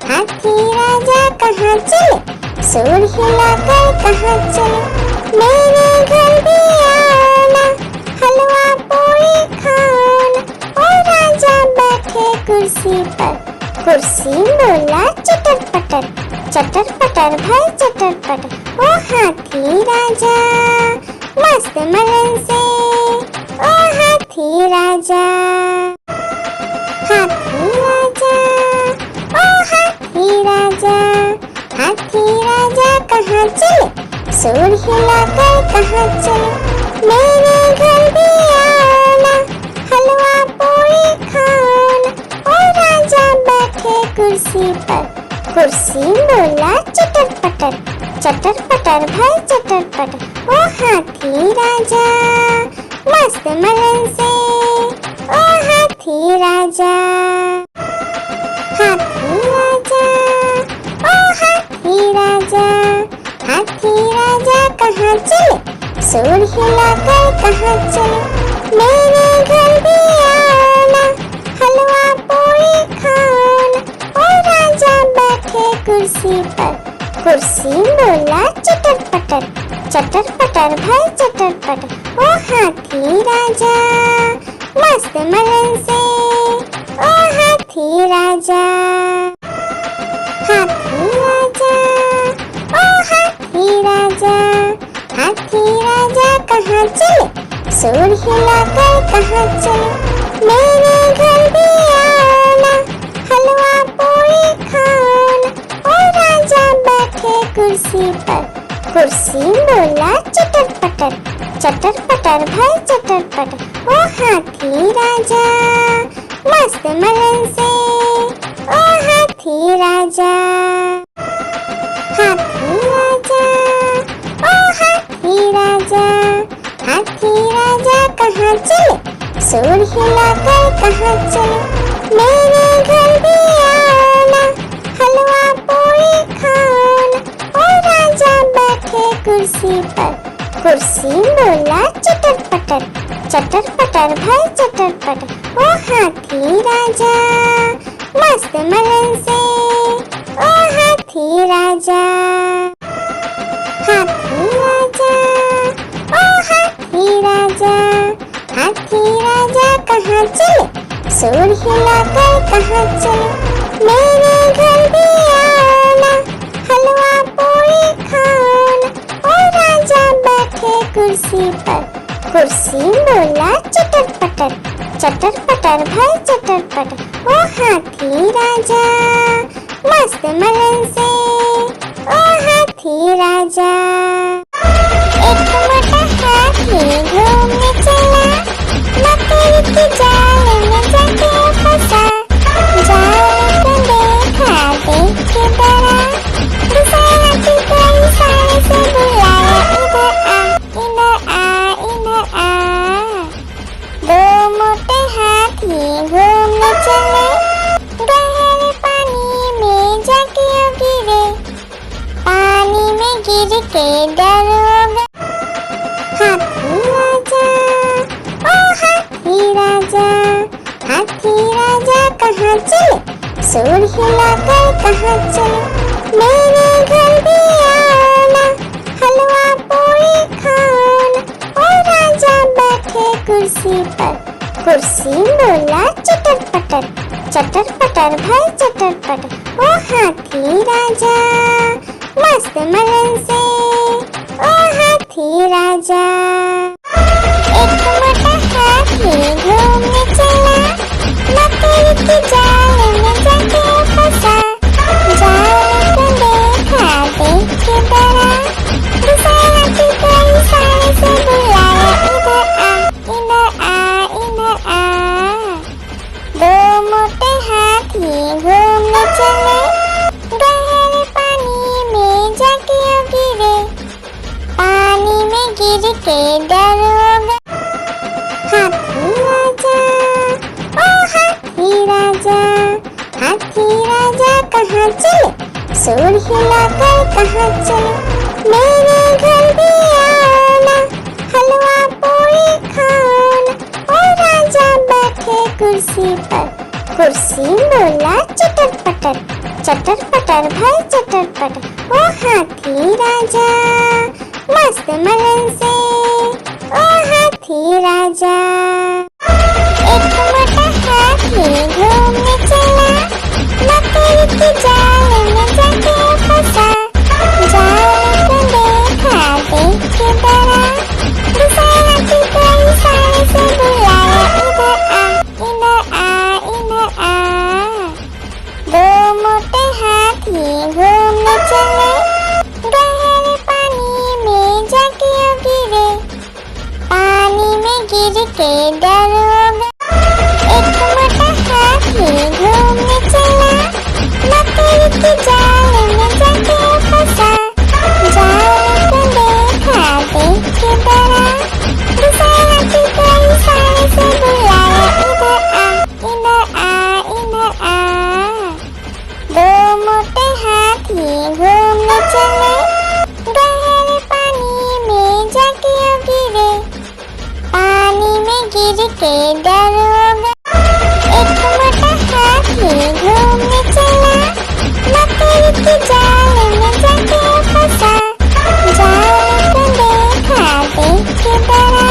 [SPEAKER 1] हाथी राजा कहाँ चले, सूंड हिलाकर कहाँ चले, मेरे घर भी आना, हलवा पूरी खाना। ओ राजा बैठे कुर्सी पर, कुर्सी बोला चटर पटर, चटर पटर भाई चटर पटर। ओ हाथी राजा मस्त मलन से, ओ हाथी राजा, हाथी राजा ओ हाथी राजा, हाथी राजा कहाँ चले, सूंड हिलाकर कहाँ चले, मेरे घर भी आना, हलवा पूरी खाना। ओ राजा बैठे कुर्सी पर, कुर्सी बोला चटर पटर, चटर पटर भाई चटर पटर। ओ हाथी राजा मस्त मलन से, ओ हाथी राजा, हाथी राजा ओ हाथी राजा, हाथी राजा कहाँ चले, सूंड हिलाकर कहाँ चले, मेरे घर भी आना, हलवा पूरी खाना। ओ राजा बैठे कुर्सी पर, कुर्सी बोला चटर पटर, चटर पटर भाई चटर पटर। ओ हाथी राजा मस्त मलन से, ओ हाथी राजा, हाथी राजा ओ हाथी राजा, हाथी राजा कहाँ चले, सूंड हिलाकर कहाँ चले, मेरे घर भी आना, हलवा पूरी खाना। ओ राजा बैठे कुर्सी पर, कुर्सी बोला चटर पटर, चटर पटर भाई चटर पटर। ओ हाथी राजा मस्त मलन से, ओ हाथी राजा, हाथी राजा ओ हाथी राजा, हाथी राजा कहाँ चले, सूंड हिलाकर कहाँ चले, मेरे घर भी आना, हलवा पूरी खाना। ओ राजा बैठे कुर्सी पर, कुर्सी बोला चटर पटर, चटर पटर भाई चटर पटर। ओ हाथी राजा मस्त मलन से, ओ हाथी राजा, हाथी राजा ओ हाथी राजा, हाथी राजा कहाँ चले, सूंड हिलाकर कहाँ चले, मेरे घर भी आना, हलवा पूरी खाना। ओ राजा बैठे कुर्सी पर, कुर्सी बोला चटर पटर, चटर पटर भाई चटर पटर। ओ हाथी राजा मस्त मलन से, ओ हाथी राजा। एक मोटा हाथी घूमने चला, मकड़ी के जाल में जाके फंसा, जाल को देखा देख के डरा, दूसरा हाथी को इशारे से बुलाया, इधर आ इधर आ। दो मोटे हाथी घूमने चले, गहरे पानी में जाके गिरे, पानी में गिर के डर हो गए। हाथी राजा ओ हाथी राजा, हाथी राजा कहाँ चले, सूंड हिलाकर कहाँ चले, मेरे घर भी आना, हलवा पूरी खाना। ओ राजा बैठे कुर्सी पर, कुर्सी बोला चटर पटर, चटर पटर भाई चटर पटर। ओ हाथी राजा मस्त मलन से, ओ हाथी राजा। एक मोटा कहाँ चले, सुर हिलाकर कहाँ चले, मेरे घर भी आना, हलवा पूरी खाना। ओ राजा बैठे कुर्सी पर, कुर्सी बोला चटर पटर भाई चटर पटर। ओ हाथी राजा मस्त मलन से, ओ हाथी राजा। एक मोटा हाथी घूमने चला, मकड़ी के जाल में जाके फंसा। जाल को देखा देख के डरा, दूसरे हाथी को इशारे से बुलाया, इधर आ इधर आ। दो मोटे हाथी घूमने चले, गहरे पानी में जाके गिरे, पानी में गिर के डर हो गए। एक मोटा हाथी घूमने चला, मकड़ी के जाल में जाके फंसा। जाल को देखा देख के डरा, दूसरे हाथी को इशारे से बुलाया, इधर आ इधर आ। दो मोटे हाथी घूमने चले, गहरे पानी में जाके गिरे, पानी में गिर के डर हो गए। एक मोटा हाथी घूमने चला, मकड़ी के जाल में जाके फंसा। जाल को देखा देख के डरा,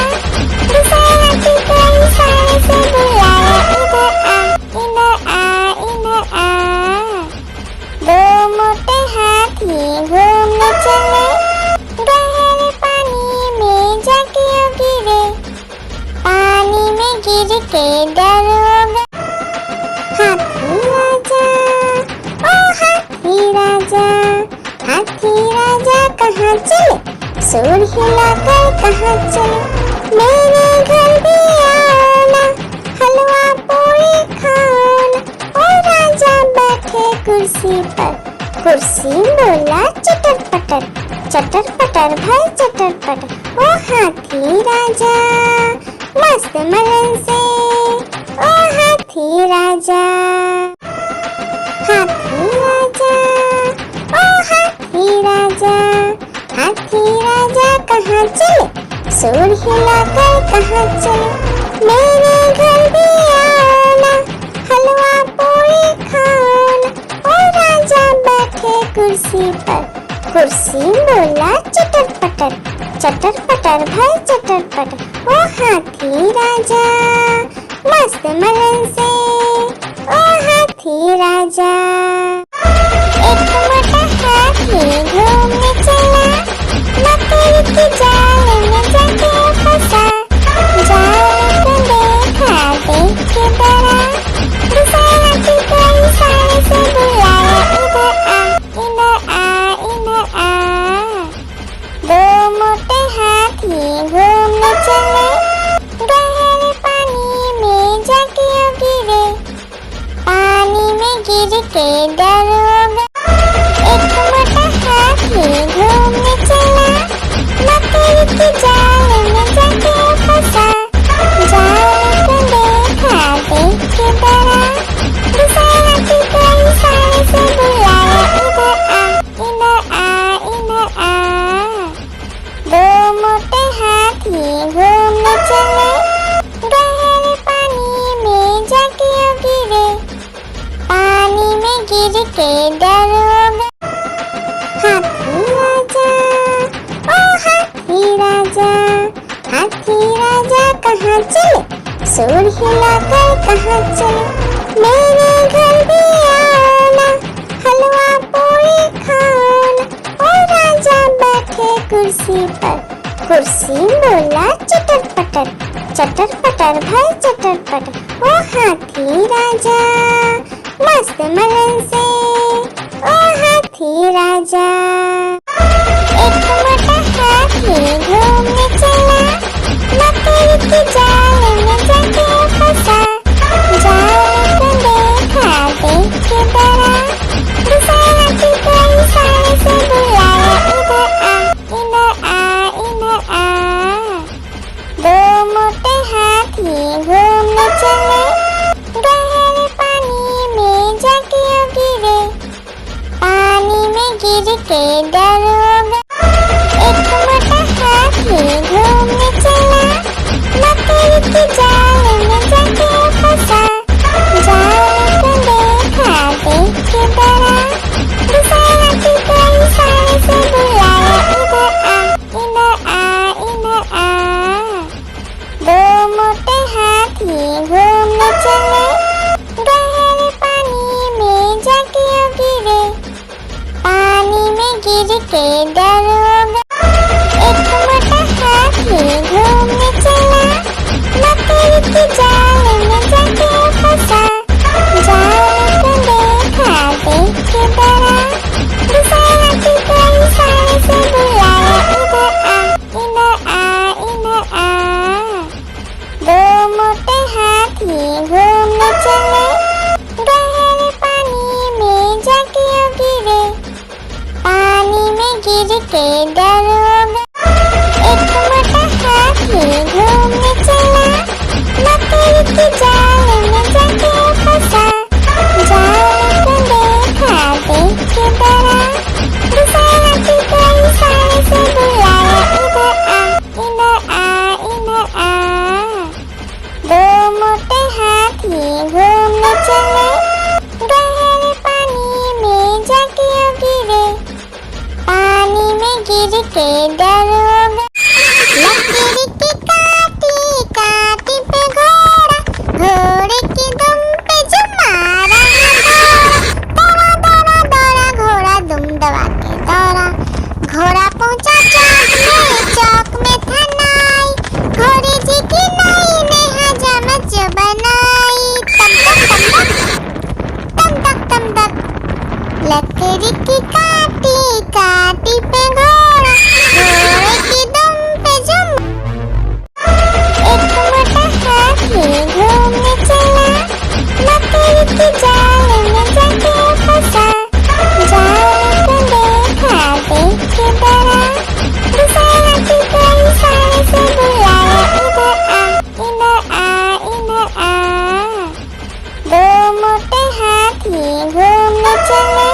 [SPEAKER 1] दूसरे हाथी को इशारे से बुलाया, इधर आ इधर आ। दो मोटे हाथी घूमने चले, गहरे पानी में जाके गिरे, पानी में गिर के डर हो गए। हाथी राजा ओ हाथी राजा, हाथी राजा कहाँ चले, सुर हिलाकर कहाँ चले, मेरे घर भी आना, हलवा पूरी खाना। ओ राजा बैठे कुर्सी पर, कुर्सी बोला चटर पटर भाई चटर पटर। ओ हाथी राजा मस्त मलन से, ओ हाथी राजा। हाथी राजा ओ हाथी राजा, हाथी राजा कहाँ चले, सुर हिलाकर कहाँ चले, मेरे घर भी आना, हलवा पूरी खाना। ओ राजा बैठे कुर्सी पर, कुर्सी बोला चटर पटर भाई चटर पटर। ओ हाथी राजा मस्त मलन से, ओ हाथी राजा। एक मोटा हाथी घूमने चला, मकड़ी के जाल में जाके फंसा। जाल को देखा देख के डरा, दूसरे हाथी को इशारे से बुलाया, इधर आ। दो मोटे हाथी घूमने चले, गहरे पानी में जाके गिरे, पानी में गिर के डर हो गए। एक मोटा हाथी घूमने चला, मकड़ी के जाल में जाके फंसा। जाल को देखा देख के डरा, दूसरे हाथी को इशारे से बुलाया, इधर आ। दो मोटे हाथी घूमने चले, गहरे पानी में जाके गिरे, पानी में गिर के डर हो गए। हाथी राजा ओ हाथी राजा, हाथी राजा कहाँ चले, सुर हिलाकर कहाँ चले, मेरे घर भी आना, हलवा पूरी खाना। ओ राजा बैठे कुर्सी पर, कुर्सी बोला चटर पटर भाई चटर पटर। ओ हाथी राजा मस्त मलन से, ओ हाथी राजा। एक मोटा हाथी घूमने चला, मकड़ी के जाल में जाके फंसा। जाल को देखा देख के डरा, दूसरे हाथी को इशारे से बुलाया, इधर आ। दो मोटे हाथी घूमने चले, गहरे पानी में जाके गिरे, गिर के डरोगा। एक मोटा हाथी घूमने चला, मकड़ी की जाल में जाके फंसा। जाल को देखा देख के डरा, दूसरा हाथी को इशारे से बुलाया, इधर आ, इधर आ, इधर आ। दो मोटे हाथी घूमने चले, गहरे पानी में जाके गिरे। पानी में गिर के डरोगा। एक मोटा हाथी घूमने चला, मकड़ी की जाल में जाके फंसा। जाल को देखा देख के डरा, दूसरा हाथी को इशारे से बुलाया, इधर आ, इधर आ, इधर आ। दो मोटे हाथी घूमने चले, गहरे पानी में जाके गिरे। पानी में गिर के डरोगा। लकड़ी की काटी काटी पे घोड़ा, घोड़े की दुम पे जो मारा दौड़ा दौड़ा दौड़ा घोड़ा दुम दबा के दौड़ा। घोड़ा पहुंचा चौक में था नाई, घोड़े जी की नाई ने हजामत जो बनाई। तम तक तम तक, लकड़ी की काटी काटी पे घोड़ा, घोड़े की दुम पे जो। एक मोटा हाथी घूमने चला, मकड़ी की जाल में जाके फंसा। जाल को देखा देख के डरा, दूसरा हाथी को इशारे से बुलाया, इधर आ, इधर आ, इधर आ। दो मोटे हाथी घूमने चले,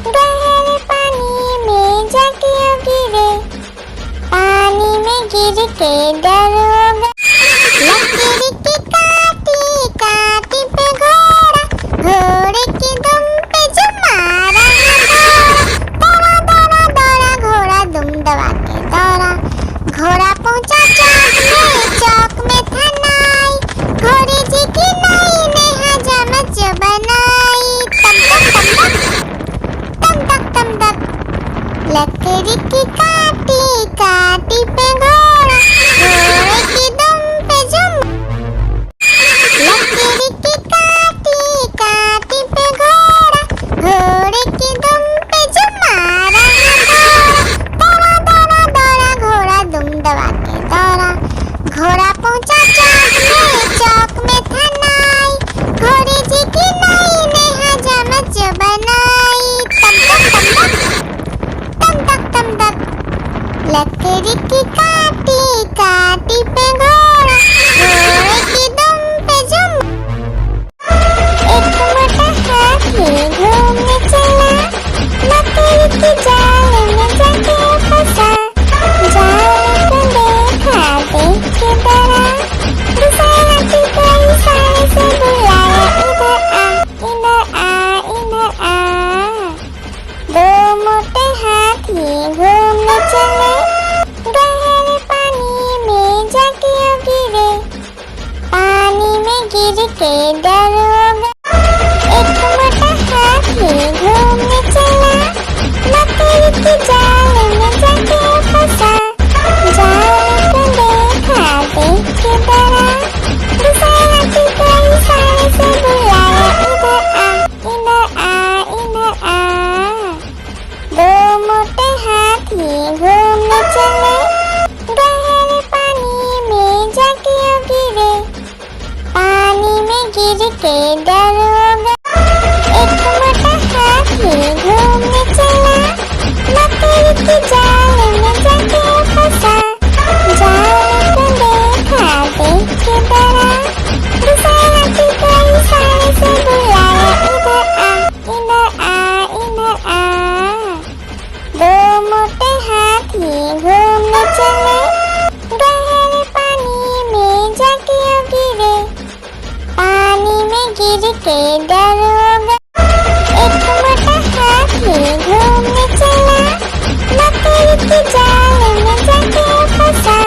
[SPEAKER 1] गहरे पानी में जाके गिरे। पानी में गिर के डरोगा। लकड़ी की काटी काटी पे घोड़ा, घोड़े की दुम पे जो मारा दौड़ा दौड़ा दौड़ा घोड़ा दुम दबा के दौड़ा। घोड़ा पहुंचा चौक में था नाई, घोड़े जी की नाई ने हजामत जो बनाई। तम तक तम तक, लकड़ी की काटी काटी पे घोड़ा, घोड़े की दुम पे जो। लकड़ी की काटी काटी पे घोड़ा, घोड़े की दुम पे जो मारा दौड़ा दौड़ा दौड़ा घोड़ा दुम दबा के दौड़ा। घोड़ा पहुंचा चौक में था नाई, घोड़े जी की नाई ने हजामत जो बनाई। तम तक लकड़ी की काटी काटी पे घोड़ा, घोड़े की दुम पे जो। एक मोटा हाथी घूमने चला, मकड़ी की जाल में जाके फंसा। जाल को देखा देख के डरा, दूसरा हाथी को इशारे से बुलाया, इधर आ, इधर आ, इधर आ। दो मोटे हाथी घूमने चले, गहरे पानी में जाके गिरे। पानी में गिर के डरोगा। एक मोटा हाथी घूमने चला, मकड़ी की जाल में जाके फंसा। जाल को देखा देख के डरा, दूसरा हाथी को इशारे से बुलाया, इधर आ, इधर आ। दो मोटे हाथी घूमने चले, गहरे पानी में जाके गिरे। पानी में गिर के डरोगा। एक मोटा हाथी घूमने चला, मकड़ी की जाल में जाके फंसा। जाल को देखा देख के डरा, दूसरा हाथी को इशारे से बुलाया, इधर आ, इधर आ। दो मोटे हाथी घूमने चले, गहरे पानी में जाके गिरे। पानी में गिर के डरोगा। एक मोटा हाथी घूमने चला, मकड़ी की जाल में जाके फंसा।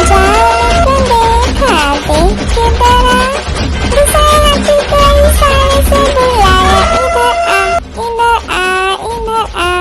[SPEAKER 1] जाल को देखा देख के डरा, दूसरा हाथी को इशारे से बुलाया, इधर आ, इधर आ, इधर आ।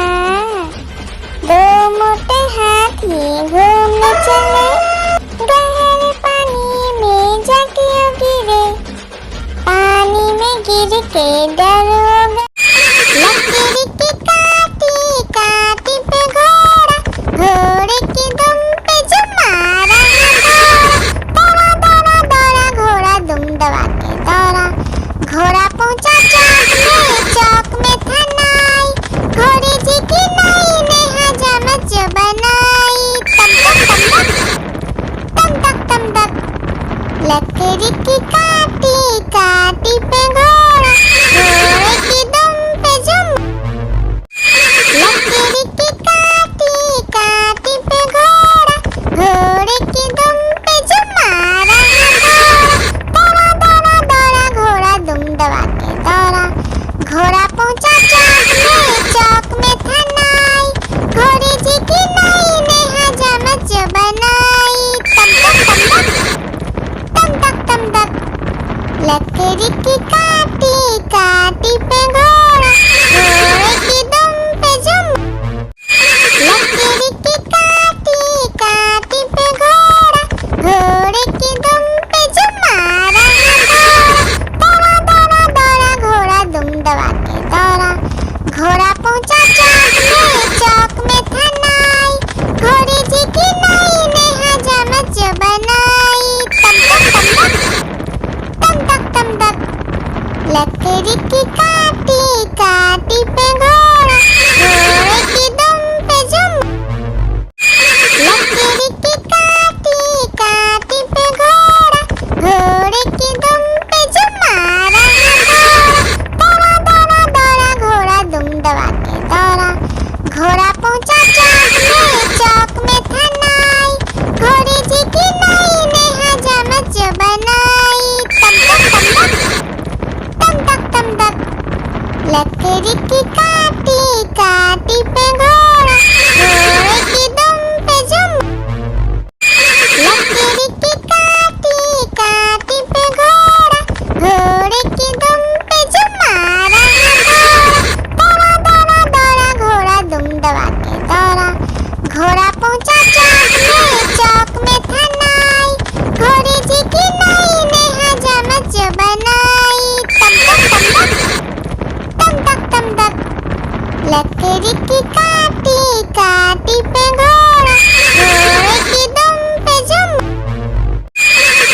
[SPEAKER 1] लकड़ी की काटी काटी पे घोड़ा, घोड़े की दुम पे जुम।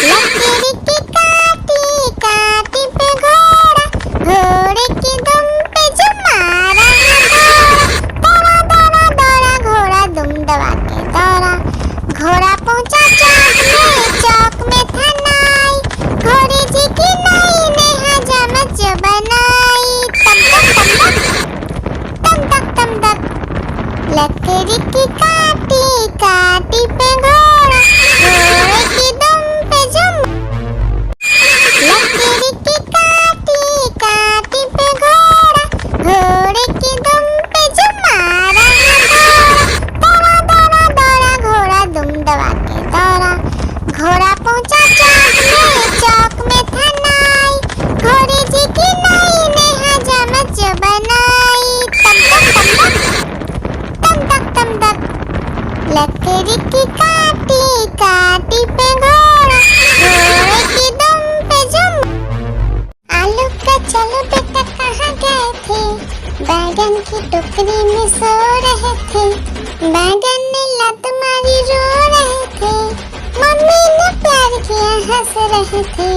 [SPEAKER 1] लकड़ी की काटी काटी पे घोड़ा, घोड़े की दुम पे जुम मारा घोड़ा। दौड़ा दौड़ा दौड़ा घोड़ा दुम दबा के दौड़ा, घोड़ा पहुंचा चौक में था नाई, घोड़े जी की नाई ने हजामत जो बनाई। तम तक तम तक, लकड़ी की काटी काटी पे घोड़ा, घोड़े की दुम पे जुम। लकड़ी की काटी काटी पे घोड़ा, घोड़े की दुम पे जुम मारा घोड़ा। दौड़ा दौड़ा दौड़ा घोड़ा दुम दबा के दौड़ा, घोड़ा पहुंचा चौक में था नाई, घोड़े जी की नाई ने हजामत जो बनाई। तम तक लकड़ी की काटी काटी पे घोड़ा, घोड़े की दुम पे जुम। आलू का चलो बेटा कहाँ गए थे, बैगन की टोकरी में सो रहे थे, बैगन ने लत मारी रो रहे थे, मम्मी ने प्यार किया हंस रहे थे,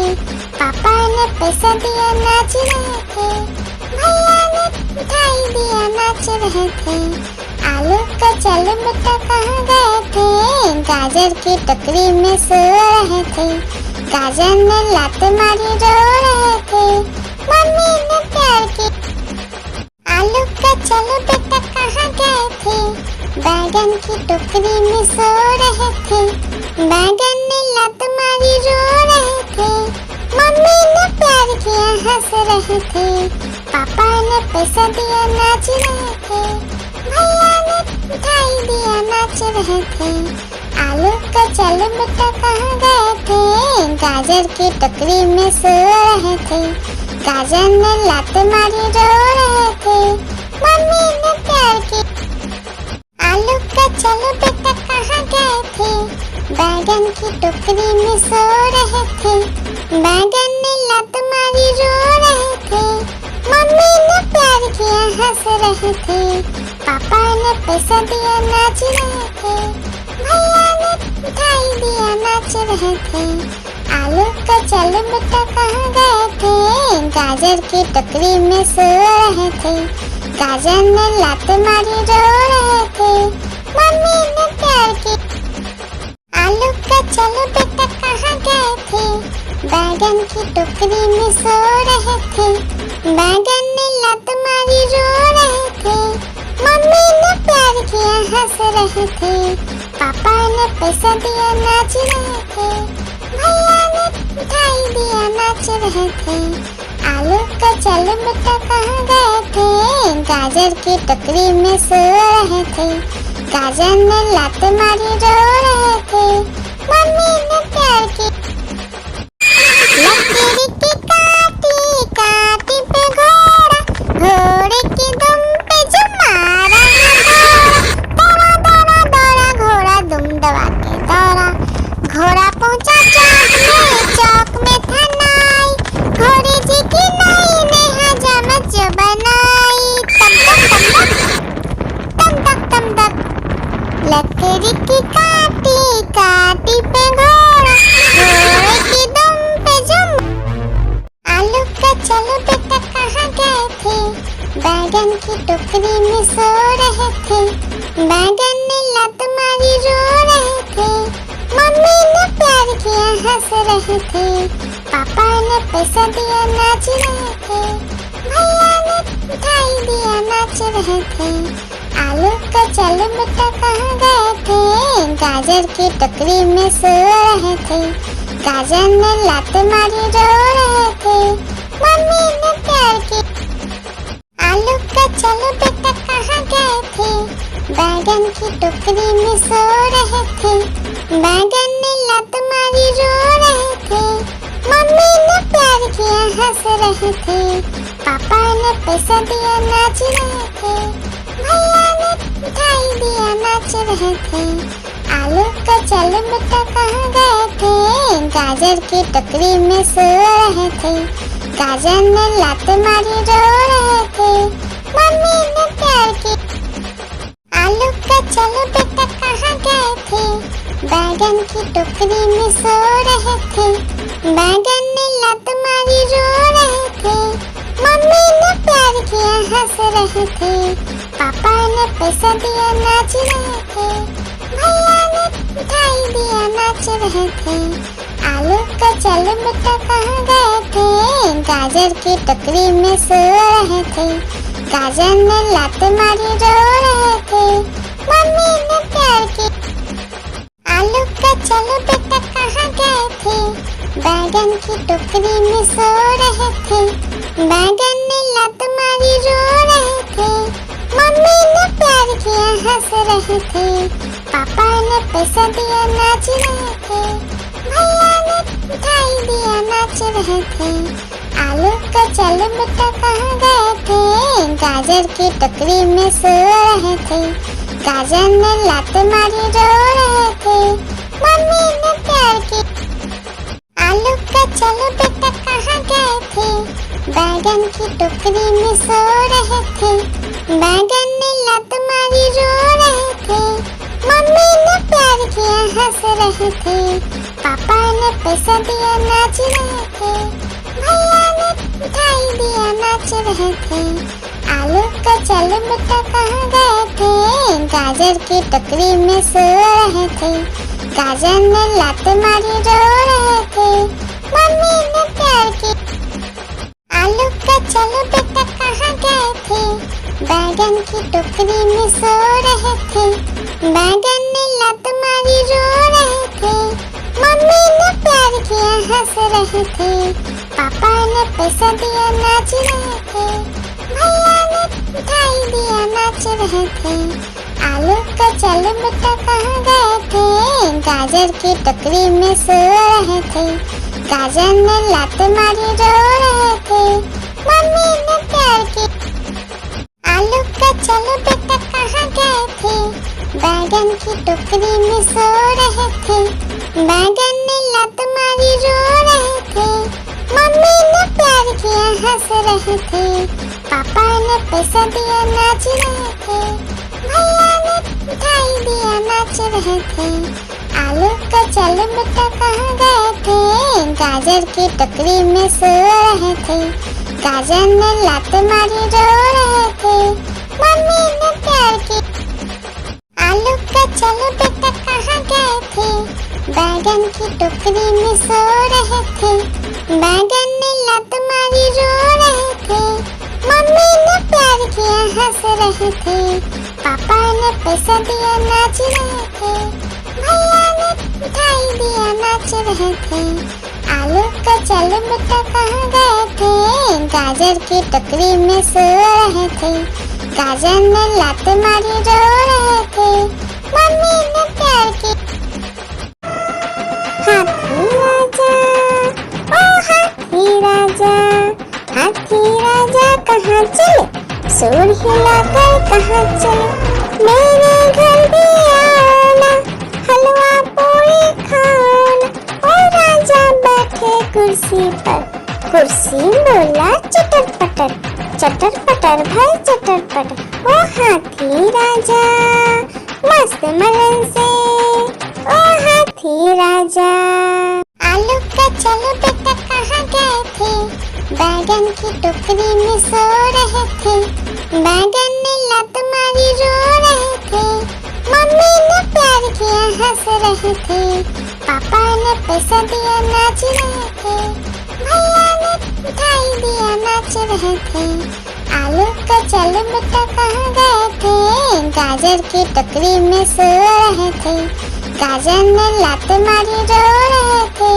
[SPEAKER 1] पापा ने पैसा दिया नाच रहे थे, भैया ने मिठाई दिया नाच रहे थे। आलू का चलो बेटा कहाँ गए थे, गाजर की टोकरी में सो रहे थे, गाजर ने लात मारी रो रहे थे, मम्मी ने प्यार की। आलू का चलो बेटा कहाँ गए थे, बैगन की टोकरी में सो रहे थे, बैगन ने लात मारी रो रहे थे, मम्मी ने प्यार किया हंस रहे थे, पापा ने पैसा दिया नाच रहे थे, भैया ने मिठाई दिया नाच रहे थे। आलू का चलो बेटा कहाँ गए थे, गाजर की टोकरी में सो रहे थे, गाजर ने लात मारी रो रहे थे, मम्मी ने प्यार की। आलू का चलो बेटा कहाँ गए थे, बैगन की टोकरी में सो रहे थे, बैगन ने लात मारी रो रहे थे, मम्मी ने प्यार किया हंस रहे थे, पापा ने पैसा दिया नाच रहे थे, भैया ने मिठाई दिया नाच रहे थे। आलू का चलो बेटा कहाँ गए थे, गाजर की टोकरी में सो रहे थे, गाजर ने लात मारी रो रहे थे, मम्मी ने प्यार की। आलू का चलो बेटा कहाँ गए थे, बैगन की टोकरी में सो रहे थे, बैगन ने लात मारी रो रहे थे, मम्मी ने प्यार किया हंस रहे थे, पापा ने पैसा दिया नाच रहे थे, भैया ने मिठाई दिया नाच रहे थे। आलू का चलो बेटा कहाँ गए थे, गाजर की टोकरी में सो रहे थे, गाजर ने लात मारी रो रहे थे, मम्मी ने प्यार की। लकड़ी की काटी काटी पे घोड़ा, घोड़े की दुम पे जुम मारा घोड़ा। दौड़ा दौड़ा दौड़ा घोड़ा दुम दबा के दौड़ा, घोड़ा पहुंचा चौक में था नाई, घोड़े जी की नाई ने हजामत जो बनाई। तम तक लकड़ी की काटी काटी पे घोड़ा, घोड़े की दुम पे जुम। आलू का चलो बेटा कहाँ गए थे, बैगन की टोकरी में सो रहे थे, बैगन ने लात मारी रो रहे थे, मम्मी ने प्यार किया हंस रहे थे, पापा ने पैसा दिया नाच रहे थे, भैया ने मिठाई दिया नाच रहे थे। आलू का चलो बेटा कहाँ गए थे, गाजर की टोकरी में सो रहे थे, गाजर ने लात मारी रो रहे थे, मम्मी ने प्यार की। आलू का चलो बेटा कहाँ गए थे, बैगन की टोकरी में सो रहे थे, बैगन ने लात मारी रो रहे थे, मम्मी ने प्यार किया हंस रहे थे, पापा ने पैसा दिया नाच रहे थे, भैया ने मिठाई दिया नाच रहे थे। आलू का चलो बेटा कहाँ गए थे, गाजर की टोकरी में सो रहे थे, गाजर ने लात मारी रो रहे थे, मम्मी ने प्यार की। चलो बेटा कहाँ गए थे, बैगन की टोकरी में सो रहे थे, बैगन ने लात मारी रो रहे थे, मम्मी ने प्यार किया हंस रहे थे, पापा ने पैसा दिया नाच रहे थे, भैया ने मिठाई दिया नाच रहे थे, आलू का चलो बेटा कहाँ गए थे, गाजर की टोकरी में सो रहे थे, गाजर ने लात मारी रो रहे थे, मम्मी ने प्यार की। आलू का चलो बेटा कहाँ गए थे, बैगन की टोकरी में सो रहे थे, बैगन ने लात मारी रो रहे थे, मम्मी ने प्यार किया हंस रहे थे, पापा ने पैसा दिया नाच रहे थे, भैया ने मिठाई दिया नाच रहे थे, आलू का चलो बेटा कहाँ गए थे, गाजर की टोकरी में सो रहे थे, गाजर ने लात मारी रो रहे थे, मम्मी ने प्यार की। आलू का चलो बेटा कहाँ गए थे, बैगन की टोकरी में सो रहे थे, बैगन ने लात मारी रो रहे थे, मम्मी ने प्यार किया हंस रहे थे, पापा ने पैसा दिया नाच रहे थे, भैया ने मिठाई दिया नाच रहे थे, आलू का चलो बेटा कहाँ गए थे, गाजर की टोकरी में सो रहे थे, गाजर ने लात मारी रो रहे थे, मम्मी ने प्यार की। आलू का चलो बेटा कहाँ गए थे, बैगन की टोकरी में सो रहे थे, बैगन ने लात मारी रो रहे थे, मम्मी ने प्यार किया हंस रहे थे, पापा ने पैसा दिया नाच रहे थे, भैया ने मिठाई दिया नाच रहे थे, आलू का चलो बेटा कहाँ गए थे, गाजर की टोकरी में सो रहे थे, गाजर ने लात मारी रो रहे थे, मम्मी ने प्यार की। आलू का चलो बेटा कहाँ गए थे, बैगन की टोकरी में सो रहे थे, बैगन ने लात मारी रो रहे थे, मम्मी ने प्यार किया हंस रहे थे, पापा ने पैसा दिया नाच रहे थे, भैया ने मिठाई दिया नाच रहे थे, आलू का चलो बेटा कहाँ गए थे, गाजर की टोकरी में सो रहे थे, गाजर ने लात मारी रो रहे थे, मम्मी ने प्यार की। आलू का चलो बेटा कहाँ गए थे, बैगन की टोकरी में सो रहे थे, बैगन ने लात मारी रो रहे थे, मम्मी ने प्यार किया हंस रहे थे, पापा ने पैसा दिया नाच रहे थे, भैया ने मिठाई दिया नाच रहे थे, आलू का चलो बेटा कहाँ गए थे, गाजर की टोकरी में सो रहे थे, गाजर ने लात मारी रो रहे थे, मम्मी ने प्यार की। हाथी राजा, ओ हाथी राजा, हाथी राजा कहाँ चले, सूर हिलाकर कहाँ चले, मेरे घर भी आना, हलवा पूरी खाना, ओ राजा बैठे कुर्सी पर, कुर्सी बोला चटर पटर, चटर पटर भाई चटर पटर, ओ हाथी राजा मस्त मलन से, ओ हाथी राजा। आलू का चलो बेटा कहाँ गए थे, बैगन की टोकरी में सो रहे थे, बैगन ने लात मारी रो रहे थे, मम्मी ने प्यार किया हंस रहे थे, पापा ने पैसा दिया नाच रहे थे, भैया ने मिठाई दिया नाच रहे थे, आलू का चलो बेटा कहाँ गए थे, गाजर की टोकरी में सो रहे थे, गाजर ने लात मारी रो रहे थे,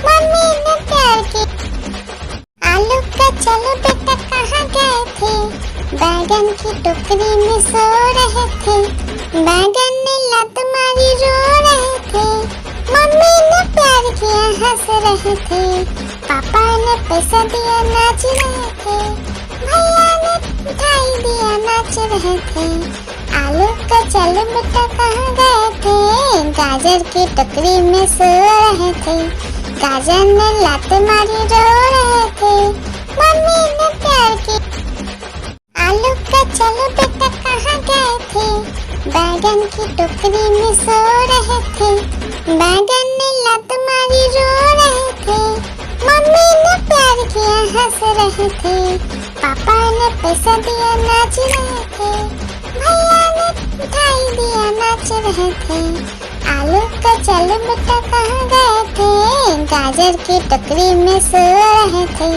[SPEAKER 1] मम्मी ने प्यार की। आलू का चलो बेटा कहाँ गए थे, बैगन की टोकरी में सो रहे थे, बैगन ने लात मारी रो रहे थे, मम्मी ने प्यार किया हंस रहे थे, पापा ने पैसा दिया नाच रहे थे, भैया ने मिठाई दिया नाच रहे थे, आलू का चलो बेटा कहाँ गए थे, गाजर की टोकरी में सो रहे थे, गाजर ने लात मारी रो रहे थे, मम्मी ने प्यार की। आलू का चलो बेटा कहाँ गए थे, बैगन की टोकरी में सो रहे थे, बैगन ने लात मारी रो रहे थे, मम्मी ने प्यार किया हंस रहे थे, पापा ने पैसा दिया नाच रहे थे, भैया ने मिठाई दिया नाच रहे थे, आलू का चल बेटा कहाँ गए थे, गाजर की टोकरी में सो रहे थे,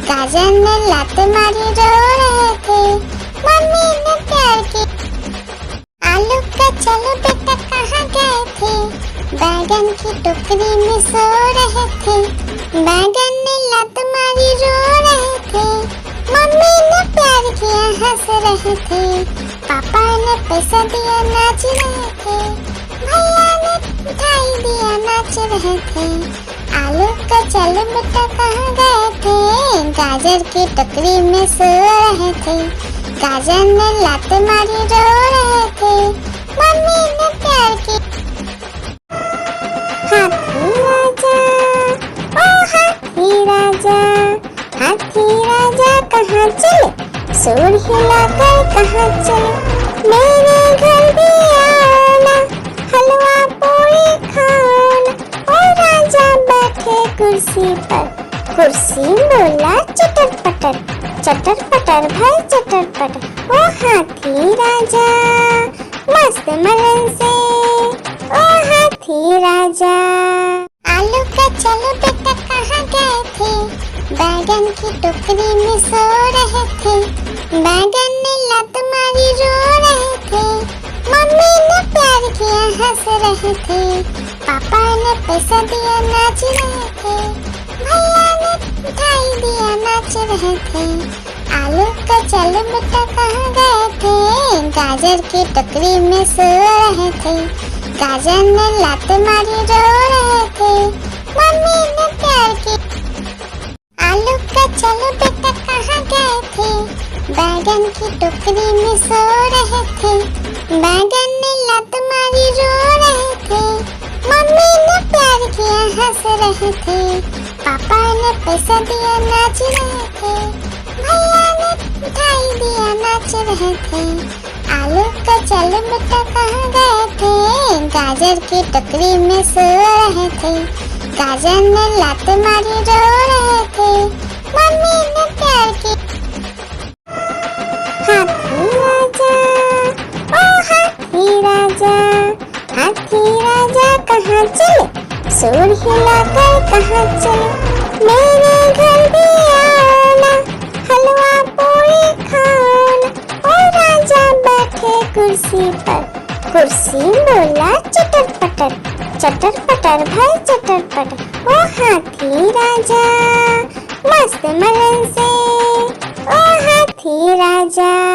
[SPEAKER 1] गाजर ने लात मारी रो रहे थे, मम्मी ने प्यार की। आलू का चलो बेटा कहाँ गए थे, बैगन की टोकरी में सो रहे थे, बैगन ने लात मारी रो रहे थे, मम्मी ने प्यार किया हंस रहे थे, पापा ने पैसा दिया नाच रहे थे, भैया ने मिठाई दिया नाच रहे थे, आलू का चलो बेटा कहाँ गए थे, गाजर की टोकरी में सो रहे थे, गाजर ने लात मारी रो रहे थे, मम्मी ने प्यार की। हाथी राजा, ओ हाथी राजा, हाथी राजा कहाँ चले, सूंड हिलाकर कहाँ चले, मेरे घर भी आना, हलवा पूरी खाना, ओ राजा बैठे कुर्सी पर, कुर्सी बोला चटर पटर भाई चटर पटर, ओ हाथी राजा मस्त मलन से, ओ हाथी राजा। आलू का चलो बेटा कहाँ गए थे, बैगन की टोकरी में सो रहे थे, बैगन ने लात मारी रो रहे थे, मम्मी ने प्यार किया हंस रहे थे, पापा ने पैसा दिया नाच रहे थे, भैया ने मिठाई दिया नाच रहे थे, आलू का चलो बेटा कहाँ गए थे, गाजर की टोकरी में सो रहे थे, गाजर ने लात मारी रो रहे थे, मम्मी ने प्यार की। आलू का चलो बेटा कहाँ गए थे, बैगन की टोकरी में सो रहे थे, बैगन ने लात मारी रो रहे थे, मम्मी ने प्यार किया हंस रहे थे, पापा ने पैसा दिया नाच रहे थे, भैया ने मिठाई दिया नाच रहे थे, आलू का चलो बेटा कहाँ गए थे, गाजर की टोकरी में सो रहे थे, गाजर ने लात मारी रो रहे थे, मम्मी ने प्यार की। हाथी राजा, ओ हाथी राजा, हाथी राजा कहाँ चले, सूंड हिलाकर कहाँ चले, मेरे घर भी आना, हलवा पूरी खाना, ओ राजा बैठे कुर्सी पर, कुर्सी बोला चटर पटर भाई चटर पटर, ओ हाथी राजा मस्त मलन से, ओ हाथी राजा।